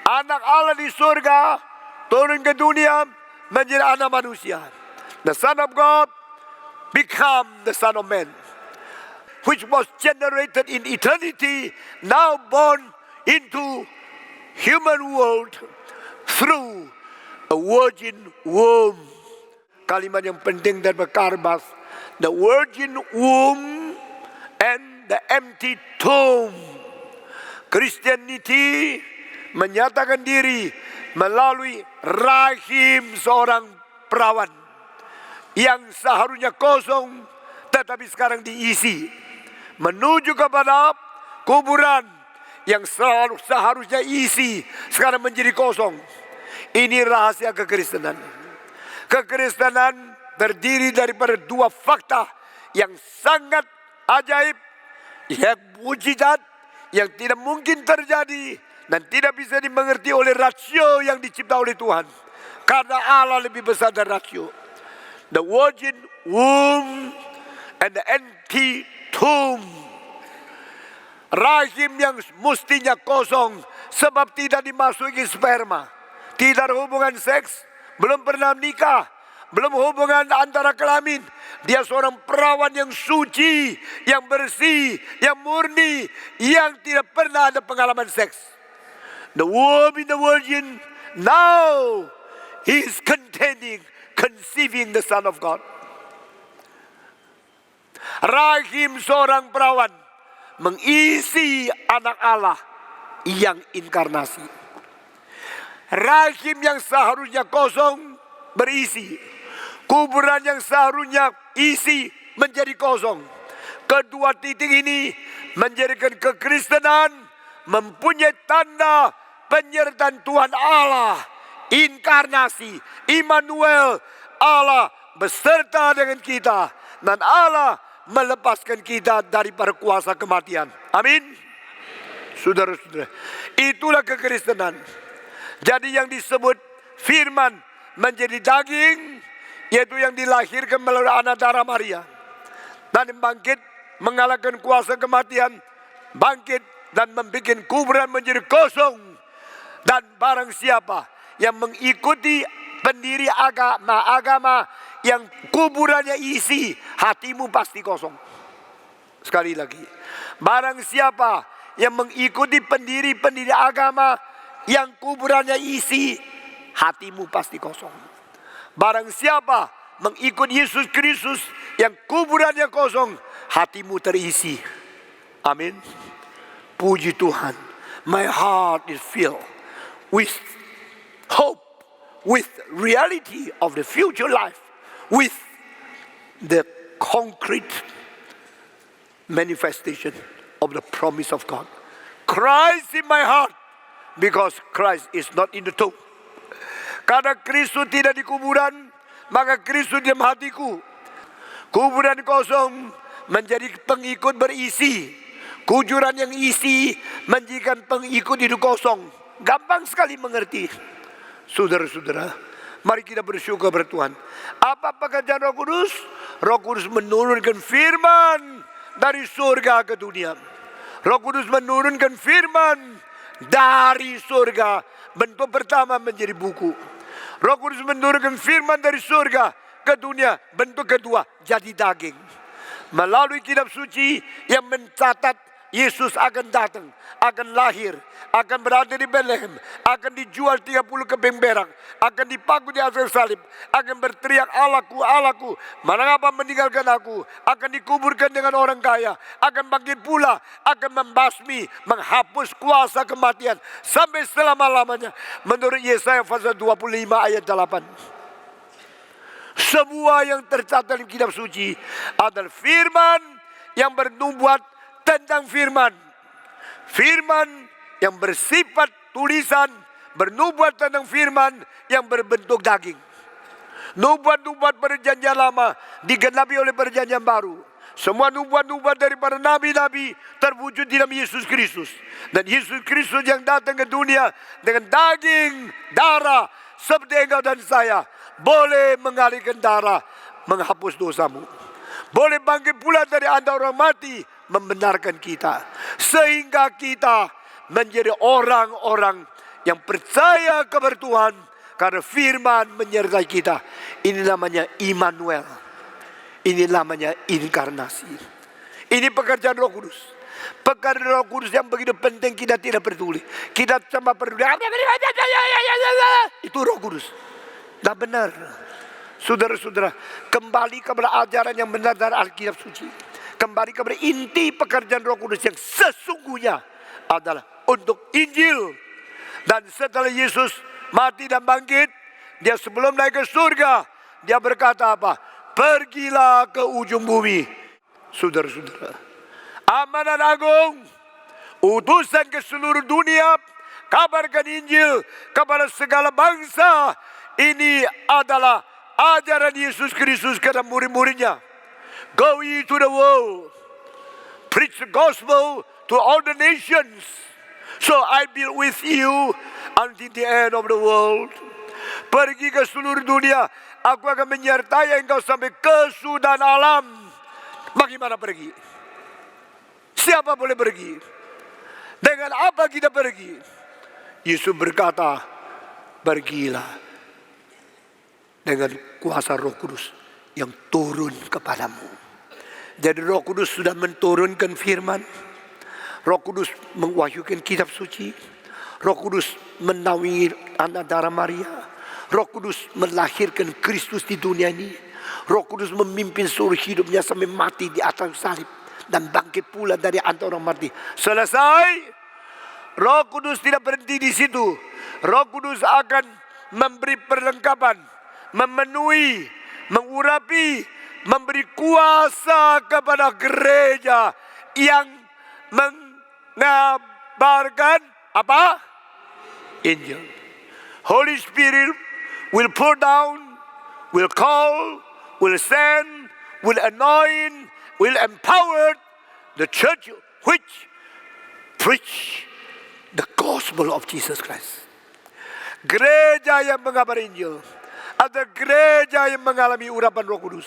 [SPEAKER 1] Anak Allah di surga turun ke dunia menjadi anak manusia. The Son of God become the Son of Man, which was generated in eternity, now born into human world through a virgin womb. Kalimat yang penting dan berkarbas, the virgin womb and the empty tomb. Christianity menyatakan diri melalui rahim seorang perawan yang seharusnya kosong tetapi sekarang diisi, menuju kepada kuburan yang seharusnya isi sekarang menjadi kosong. Ini rahasia kekristenan. Kekristenan terdiri daripada dua fakta yang sangat ajaib, yang mujizat, yang tidak mungkin terjadi dan tidak bisa dimengerti oleh rasio yang dicipta oleh Tuhan. Karena Allah lebih besar dari rasio. The virgin womb and the empty tomb. Rahim yang mestinya kosong sebab tidak dimasuki sperma, tidak ada hubungan seks, belum pernah nikah, belum hubungan antara kelamin. Dia seorang perawan yang suci, yang bersih, yang murni, yang tidak pernah ada pengalaman seks. The womb in the virgin, now he is conceiving the Son of God. Rahim seorang perawan mengisi anak Allah yang inkarnasi. Rahim yang seharusnya kosong berisi. Kuburan yang seharusnya isi menjadi kosong. Kedua titik ini menjadikan kekristenan mempunyai tanda penyertaan Tuhan Allah, inkarnasi, Immanuel, Allah beserta dengan kita, dan Allah melepaskan kita daripada kuasa kematian. Amin. Saudara-saudara, itulah kekristenan. Jadi yang disebut firman menjadi daging, yaitu yang dilahirkan melalui anak darah Maria, dan bangkit mengalahkan kuasa kematian, bangkit dan membuat kuburan menjadi kosong. Dan barang siapa yang mengikuti pendiri agama yang kuburannya isi, hatimu pasti kosong. Sekali lagi, barang siapa yang mengikuti pendiri agama yang kuburannya isi, hatimu pasti kosong. Barang siapa mengikut Yesus Kristus yang kuburannya kosong, hatimu terisi. Amin. Puji Tuhan. My heart is filled with hope, with reality of the future life, with the concrete manifestation of the promise of God. Christ in my heart, because Christ is not in the tomb. Karena Kristus tidak di kuburan, maka Kristus dalam hatiku. Kuburan kosong menjadi pengikut berisi. Kuburan yang isi menjadikan pengikut hidup kosong. Gampang sekali mengerti. Saudara-saudara, mari kita bersyukur kepada Tuhan. Apa pekerjaan Roh Kudus? Roh Kudus menurunkan firman dari surga ke dunia. Roh Kudus menurunkan firman dari surga. Bentuk pertama menjadi buku. Roh Kudus menurunkan firman dari surga ke dunia. Bentuk kedua jadi daging. Melalui kitab suci yang mencatat Yesus akan datang, akan lahir, akan berada di Bethlehem, akan dijual 30 keping perak, akan dipaku di atas salib, akan berteriak Allahku, Allahku, mengapa meninggalkan aku, akan dikuburkan dengan orang kaya, akan bangkit pula, akan membasmi, menghapus kuasa kematian sampai selama-lamanya. Menurut Yesaya pasal 25 ayat 8. Semua yang tercatat di kitab suci adalah firman yang bernubuat tentang firman. Firman yang bersifat tulisan, bernubuat tentang firman yang berbentuk daging. Nubuat-nubuat perjanjian lama digenapi oleh perjanjian baru. Semua nubuat-nubuat daripada nabi-nabi terwujud di dalam Yesus Kristus. Dan Yesus Kristus yang datang ke dunia dengan daging, darah, seperti engkau dan saya, boleh mengalirkan darah, menghapus dosamu. Boleh bangkit pula dari antara orang mati, membenarkan kita. Sehingga kita menjadi orang-orang yang percaya kepada Tuhan, karena firman menyertai kita. Ini namanya Immanuel. Ini namanya inkarnasi. Ini pekerjaan Roh Kudus. Pekerjaan Roh Kudus yang begitu penting kita tidak peduli. Kita cuma peduli. Itu Roh Kudus. Tidak benar. Saudara-saudara, kembali kepada ajaran yang benar dari Alkitab suci. Kembali kepada inti pekerjaan Roh Kudus yang sesungguhnya adalah untuk Injil. Dan setelah Yesus mati dan bangkit, dia sebelum naik ke surga, dia berkata apa? Pergilah ke ujung bumi. Saudara-saudara, amanat agung, utusan ke seluruh dunia, kabarkan Injil kepada segala bangsa. Ini adalah ajaran Yesus Kristus kepada murid-muridnya. Go ye to the world, preach the gospel to all the nations. So I be with you until the end of the world. Pergi ke seluruh dunia, aku akan menyertai engkau sampai kesudahan alam. Bagaimana pergi? Siapa boleh pergi? Dengan apa kita pergi? Yesus berkata, pergilah dengan kuasa Roh Kudus yang turun kepadamu. Jadi Roh Kudus sudah menurunkan firman. Roh Kudus mewahyukan kitab suci. Roh Kudus menaungi anak darah Maria. Roh Kudus melahirkan Kristus di dunia ini. Roh Kudus memimpin seluruh hidupnya sampai mati di atas salib. Dan bangkit pula dari antara orang mati. Selesai. Roh Kudus tidak berhenti di situ. Roh Kudus akan memberi perlengkapan, memenuhi, mengurapi, memberi kuasa kepada gereja yang mengabarkan apa? Injil. Holy Spirit will pour down, will call, will send, will anoint, will empower the church which preach the gospel of Jesus Christ. Gereja yang mengabar Injil, ada gereja yang mengalami urapan Roh Kudus.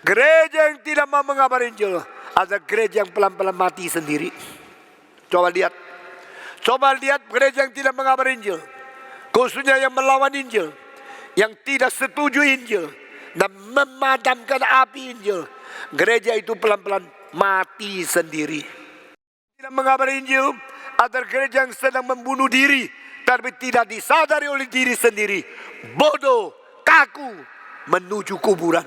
[SPEAKER 1] Gereja yang tidak mau mengabar Injil, ada gereja yang pelan-pelan mati sendiri. Coba lihat gereja yang tidak mengabar Injil, khususnya yang melawan Injil, yang tidak setuju Injil dan memadamkan api Injil. Gereja itu pelan-pelan mati sendiri. Tidak mengabar Injil, ada gereja yang sedang membunuh diri, tapi tidak disadari oleh diri sendiri. Bodoh, kaku, menuju kuburan.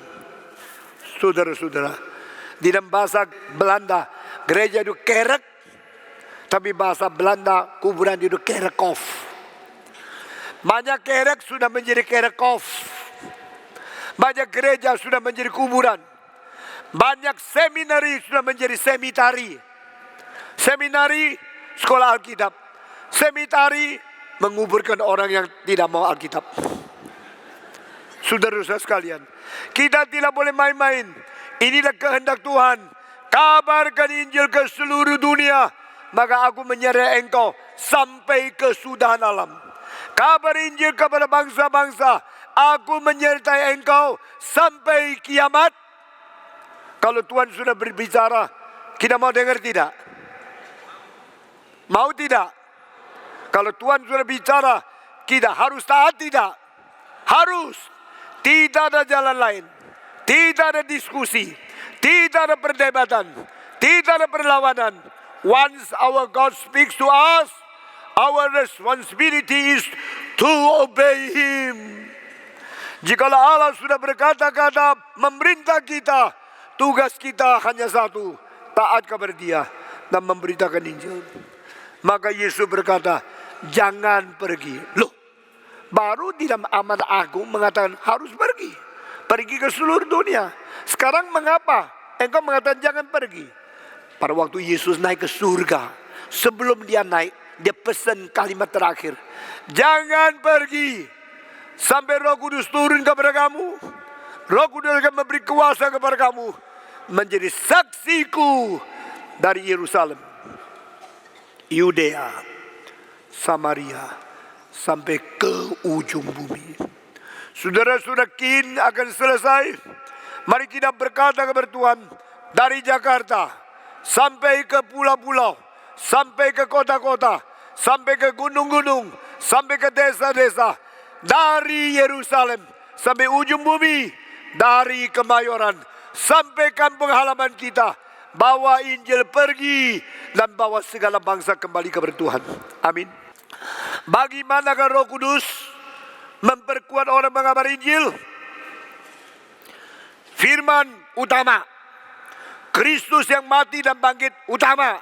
[SPEAKER 1] Saudara-saudara, di dalam bahasa Belanda, gereja itu kerk, tapi bahasa Belanda kuburan itu kerkhof. Banyak kerk sudah menjadi kerkhof. Banyak gereja sudah menjadi kuburan. Banyak seminari sudah menjadi semitari. Seminari, sekolah Alkitab. Semitari, menguburkan orang yang tidak mau Alkitab. Saudara-saudara sekalian, kita tidak boleh main-main. Inilah kehendak Tuhan. Kabarkan Injil ke seluruh dunia, maka aku menyerah engkau sampai kesudahan alam. Kabar Injil kepada bangsa-bangsa, aku menyertai engkau sampai kiamat. Kalau Tuhan sudah berbicara, kita mau dengar tidak? Mau tidak? Kalau Tuhan sudah bicara, kita harus taat tidak? Harus. Tidak ada jalan lain. Tidak ada diskusi. Tidak ada perdebatan. Tidak ada perlawanan. Once our God speaks to us, our responsibility is to obey Him. Jikalau Allah sudah berkata-kata memerintah kita, tugas kita hanya satu, taat kepada Dia dan memberitakan Injil. Maka Yesus berkata, jangan pergi. Loh, baru di dalam amanat agung mengatakan harus pergi. Pergi ke seluruh dunia. Sekarang mengapa engkau mengatakan jangan pergi? Pada waktu Yesus naik ke surga, sebelum dia naik, dia pesan kalimat terakhir. Jangan pergi sampai Roh Kudus turun kepada kamu. Roh Kudus akan memberi kuasa kepada kamu menjadi saksiku dari Yerusalem, Yudea, Samaria, sampai ke ujung bumi. Saudara-saudara, kin akan selesai. Mari kita berkata kepada Tuhan, dari Jakarta sampai ke pulau-pulau, sampai ke kota-kota, sampai ke gunung-gunung, sampai ke desa-desa, dari Yerusalem sampai ujung bumi, dari Kemayoran sampai kampung halaman kita, bawa Injil pergi dan bawa segala bangsa kembali kepada Tuhan. Amin. Bagaimanakah Roh Kudus memperkuat orang mengabar Injil? Firman utama. Kristus yang mati dan bangkit utama.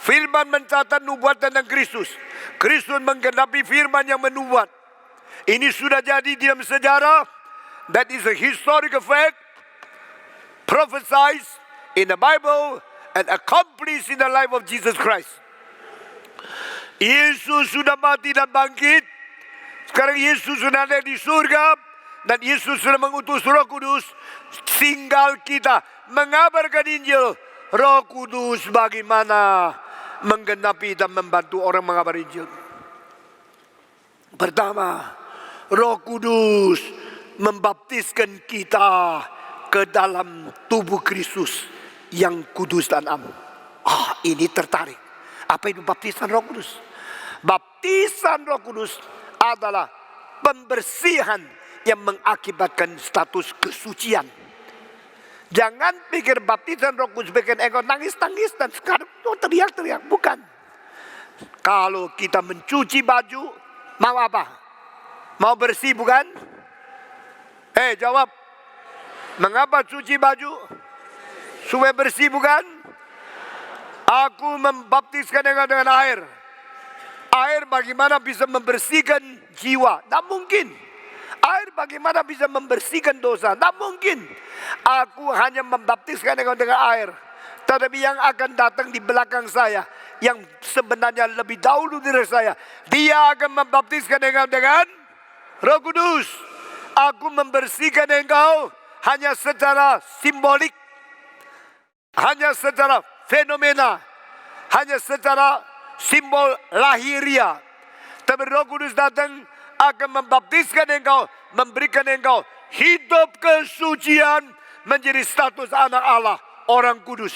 [SPEAKER 1] Firman mencatat nubuat tentang Kristus. Kristus menggenapi firman yang menubuat. Ini sudah jadi di dalam sejarah. That is a historical fact. Prophesied in the Bible and accomplished in the life of Jesus Christ. Yesus sudah mati dan bangkit. Sekarang Yesus sudah ada di surga. Dan Yesus sudah mengutus Roh Kudus. Tinggal kita mengabarkan Injil. Roh Kudus bagaimana menggenapi dan membantu orang mengabar Injil. Pertama, Roh Kudus membaptiskan kita ke dalam tubuh Kristus yang kudus dan am. Ini tertarik. Apa itu baptisan Roh Kudus? Baptisan Roh Kudus adalah pembersihan yang mengakibatkan status kesucian. Jangan pikir baptisan Roh Kudus bikin engkau nangis-nangis dan sekarang teriak-teriak. Bukan. Kalau kita mencuci baju, mau apa? Mau bersih bukan? Jawab. Mengapa cuci baju? Supaya bersih bukan? Aku membaptiskan dengan air. Air bagaimana bisa membersihkan jiwa? Tak mungkin. Air bagaimana bisa membersihkan dosa? Tak mungkin. Aku hanya membaptiskan dengan air. Tetapi yang akan datang di belakang saya, yang sebenarnya lebih dahulu dari saya. Dia akan membaptiskan engkau dengan Roh Kudus. Aku membersihkan engkau hanya secara simbolik, hanya secara fenomena, hanya secara simbol lahiria. Tapi Roh Kudus datang akan membaptiskan engkau, memberikan engkau hidup kesucian, menjadi status anak Allah, orang kudus.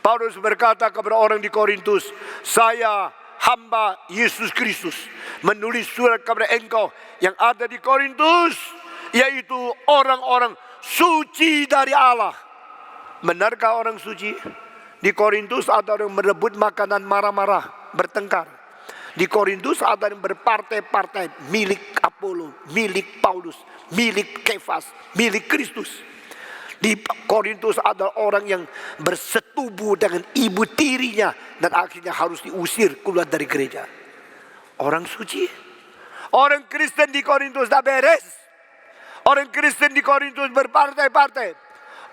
[SPEAKER 1] Paulus berkata kepada orang di Korintus, saya hamba Yesus Kristus menulis surat kepada engkau yang ada di Korintus, yaitu orang-orang suci dari Allah. Benarkah orang suci? Di Korintus ada orang merebut makanan marah-marah, bertengkar. Di Korintus ada yang berpartai-partai, milik Apollo, milik Paulus, milik Kefas, milik Kristus. Di Korintus ada orang yang bersetubuh dengan ibu tirinya dan akhirnya harus diusir keluar dari gereja. Orang suci. Orang Kristen di Korintus tak beres. Orang Kristen di Korintus berpartai-partai.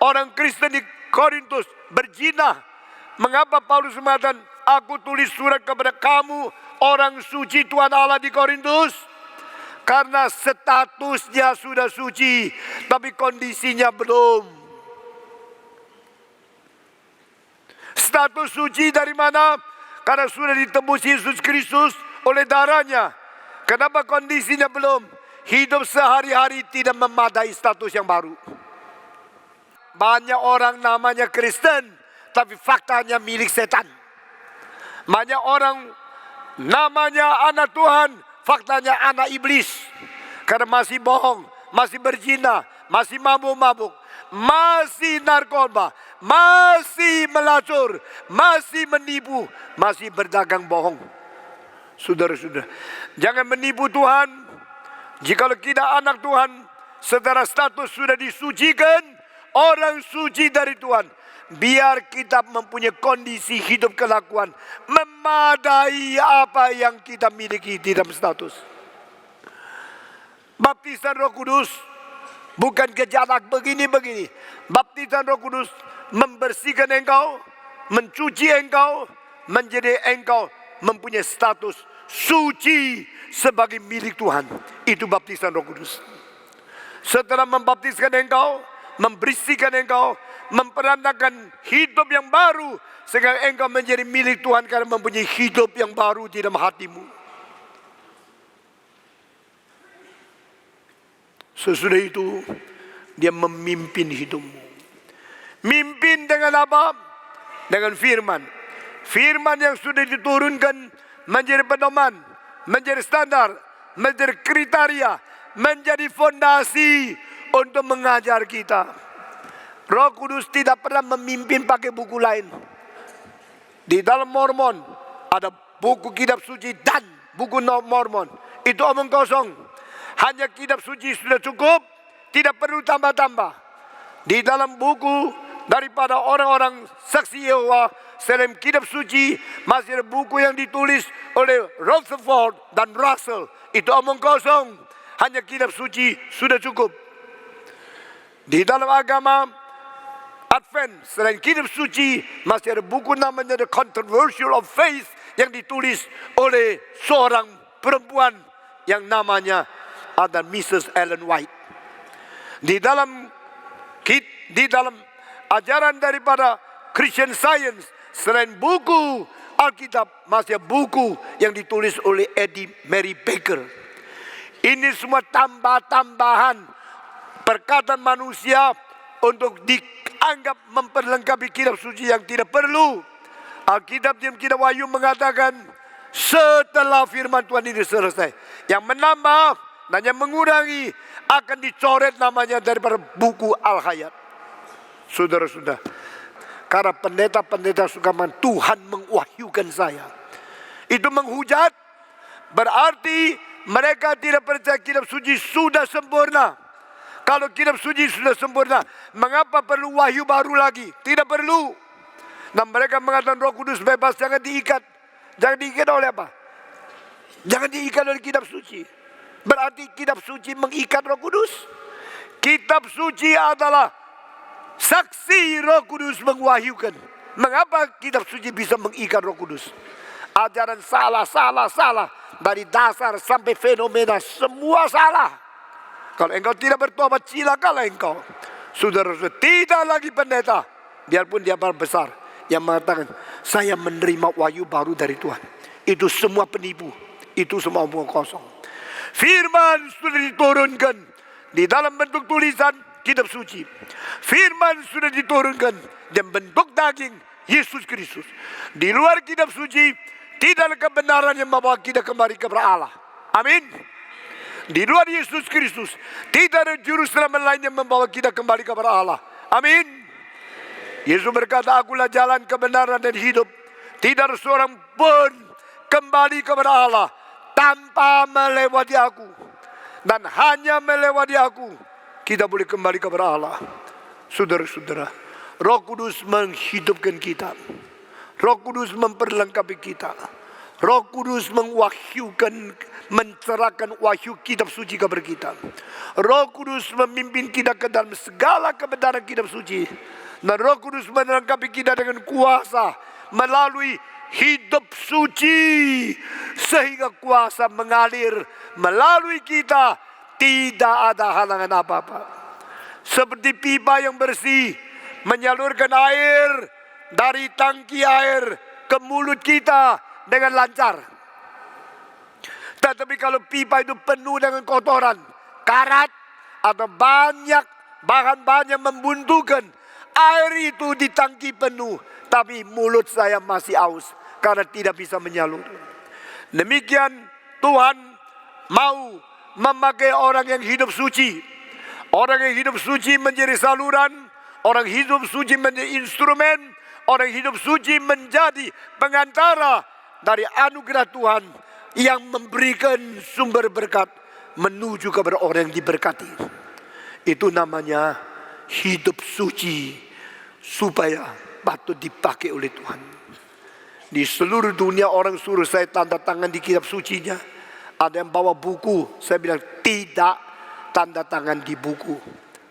[SPEAKER 1] Orang Kristen di Korintus berzina. Mengapa Paulus mengatakan, aku tulis surat kepada kamu orang suci Tuhan Allah di Korintus? Karena statusnya sudah suci, tapi kondisinya belum. Status suci dari mana? Karena sudah ditebus Yesus Kristus oleh darahnya. Kenapa kondisinya belum? Hidup sehari-hari tidak memadai status yang baru. Banyak orang namanya Kristen, tapi faktanya milik setan. Banyak orang namanya anak Tuhan, faktanya anak iblis. Karena masih bohong, masih berzina, masih mabuk-mabuk, masih narkoba, masih melacur, masih menipu, masih berdagang bohong. Saudara-saudara, jangan menipu Tuhan. Jikalau kita anak Tuhan, secara status sudah disucikan, orang suci dari Tuhan. Biar kita mempunyai kondisi hidup kelakuan memadai apa yang kita miliki di dalam status. Baptisan Roh Kudus bukan gejala begini-begini. Baptisan Roh Kudus membersihkan engkau, mencuci engkau, menjadi engkau mempunyai status suci sebagai milik Tuhan. Itu baptisan Roh Kudus. Setelah membaptiskan engkau, membersihkan engkau, memperandakan hidup yang baru, sehingga engkau menjadi milik Tuhan karena mempunyai hidup yang baru di dalam hatimu. Sesudah itu, dia memimpin hidupmu. Mimpin dengan apa? Dengan firman. Firman yang sudah diturunkan menjadi pedoman, menjadi standar, menjadi kriteria, menjadi fondasi untuk mengajar kita. Roh Kudus tidak pernah memimpin pakai buku lain. Di dalam Mormon ada buku kitab suci dan buku Mormon. Itu omong kosong. Hanya kitab suci sudah cukup, tidak perlu tambah-tambah. Di dalam buku daripada orang-orang saksi Yehova, selain kitab suci, masih ada buku yang ditulis oleh Rutherford dan Russell. Itu omong kosong. Hanya kitab suci sudah cukup. Di dalam agama Advent, selain kitab suci, masih ada buku namanya The Controversial of Faith yang ditulis oleh seorang perempuan yang namanya ada Mrs. Ellen White. Di dalam ajaran daripada Christian Science, selain buku Alkitab, masih ada buku yang ditulis oleh Eddie Mary Baker. Ini semua tambah-tambahan perkataan manusia untuk dianggap memperlengkapi kitab suci yang tidak perlu. Alkitab dalam kitab Wahyu mengatakan setelah firman Tuhan ini selesai, yang menambah dan yang mengurangi akan dicoret namanya daripada buku Al-Hayat. Saudara-saudara, karena pendeta-pendeta suka Tuhan mengwahyukan saya, itu menghujat, berarti mereka tidak percaya kitab suci sudah sempurna. Kalau kitab suci sudah sempurna, mengapa perlu wahyu baru lagi? Tidak perlu. Nah, mereka mengatakan Roh Kudus bebas, jangan diikat. Jangan diikat oleh apa? Jangan diikat oleh kitab suci. Berarti kitab suci mengikat Roh Kudus. Kitab suci adalah saksi Roh Kudus mengwahyukan. Mengapa kitab suci bisa mengikat Roh Kudus? Ajaran salah. Dari dasar sampai fenomena semua salah. Kalau engkau tidak bertobat, cilakalah engkau. Saudara-saudara, tidak lagi pendeta, biarpun dia besar, yang mengatakan, saya menerima wahyu baru dari Tuhan. Itu semua penipu. Itu semua omong kosong. Firman sudah diturunkan di dalam bentuk tulisan, kitab suci. Firman sudah diturunkan dalam bentuk daging, Yesus Kristus. Di luar kitab suci, tidak ada kebenaran yang membawa kita kembali kepada Allah. Amin. Di luar Yesus Kristus, tidak ada juru selamat lain yang membawa kita kembali kepada Allah. Amin. Yesus berkata, akulah jalan, kebenaran dan hidup. Tidak ada seorang pun kembali kepada Allah tanpa melewati aku. Dan hanya melewati aku, kita boleh kembali kepada Allah. Saudara-saudara, Roh Kudus menghidupkan kita. Roh Kudus memperlengkapi kita. Roh Kudus mewahyukan, mencerahkan wahyu kitab suci kepada kita. Roh Kudus memimpin kita ke dalam segala kebenaran kitab suci. Dan Roh Kudus melengkapi kita dengan kuasa melalui hidup suci, sehingga kuasa mengalir melalui kita, tidak ada halangan apa-apa. Seperti pipa yang bersih menyalurkan air dari tangki air ke mulut kita dengan lancar. Tetapi kalau pipa itu penuh dengan kotoran, karat, atau banyak bahan-bahan yang membuntukan, air itu di tangki penuh, tapi mulut saya masih aus karena tidak bisa menyalur. Demikian Tuhan mau memakai orang yang hidup suci. Orang yang hidup suci menjadi saluran, orang hidup suci menjadi instrumen, orang hidup suci menjadi pengantara dari anugerah Tuhan yang memberikan sumber berkat menuju kepada orang yang diberkati. Itu namanya hidup suci, supaya patut dipakai oleh Tuhan. Di seluruh dunia orang suruh saya tanda tangan di kitab sucinya. Ada yang bawa buku, saya bilang tidak, tanda tangan di buku,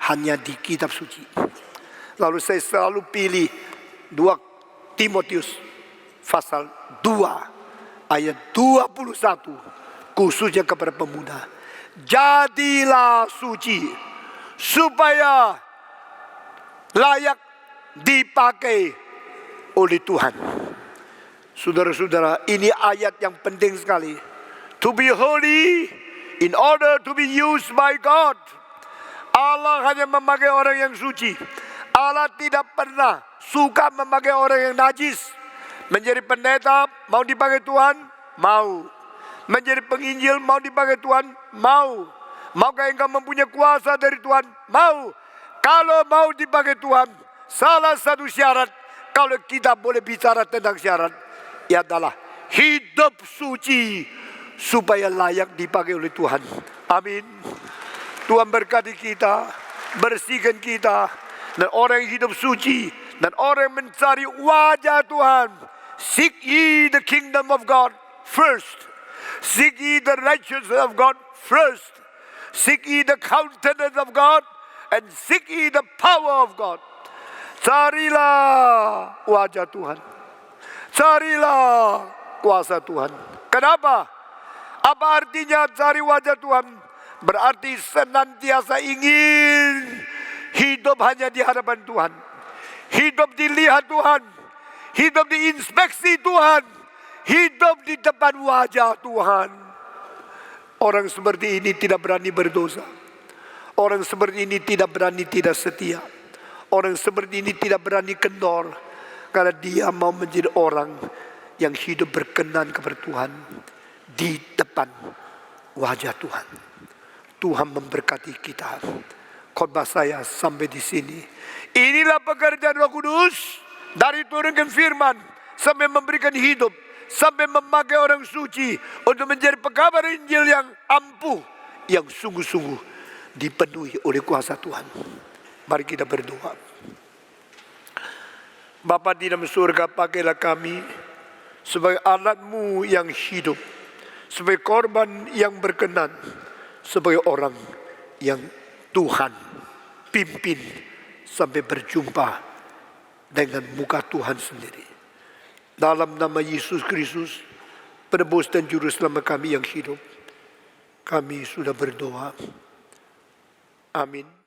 [SPEAKER 1] hanya di kitab suci. Lalu saya selalu pilih 2 Timotius pasal 2 ayat 21, khususnya kepada pemuda. Jadilah suci supaya layak dipakai oleh Tuhan. Saudara-saudara, ini ayat yang penting sekali. To be holy in order to be used by God. Allah hanya memakai orang yang suci. Allah tidak pernah suka memakai orang yang najis. Menjadi pendeta mau dipakai Tuhan? Mau. Menjadi penginjil mau dipakai Tuhan? Mau. Maukah engkau mempunyai kuasa dari Tuhan? Mau. Kalau mau dipakai Tuhan, salah satu syarat, kalau kita boleh bicara tentang syarat, ia adalah hidup suci supaya layak dipakai oleh Tuhan. Amin. Tuhan berkati kita, bersihkan kita, dan orang yang hidup suci, dan orang yang mencari wajah Tuhan. Seek ye the kingdom of God first. Seek ye the righteousness of God first. Seek ye the countenance of God, and seek ye the power of God. Carilah wajah Tuhan. Carilah kuasa Tuhan. Kenapa? Apa artinya cari wajah Tuhan? Berarti senantiasa ingin hidup hanya di hadapan Tuhan. Hidup dilihat Tuhan. Hidup diinspeksi Tuhan. Hidup di depan wajah Tuhan. Orang seperti ini tidak berani berdosa. Orang seperti ini tidak berani tidak setia. Orang seperti ini tidak berani kendor. Karena dia mau menjadi orang yang hidup berkenan kepada Tuhan di depan wajah Tuhan. Tuhan memberkati kita. Khotbah saya sampai di sini. Inilah pekerjaan Roh Kudus, dari turunkan firman sampai memberikan hidup, sampai memakai orang suci untuk menjadi pekabar Injil yang ampuh, yang sungguh-sungguh dipenuhi oleh kuasa Tuhan. Mari kita berdoa. Bapa di dalam surga, pakailah kami sebagai alat-Mu yang hidup, sebagai korban yang berkenan, sebagai orang yang Tuhan pimpin sampai berjumpa dengan muka Tuhan sendiri. Dalam nama Yesus Kristus, penebus dan juru selamat kami yang hidup. Kami sudah berdoa. Amin.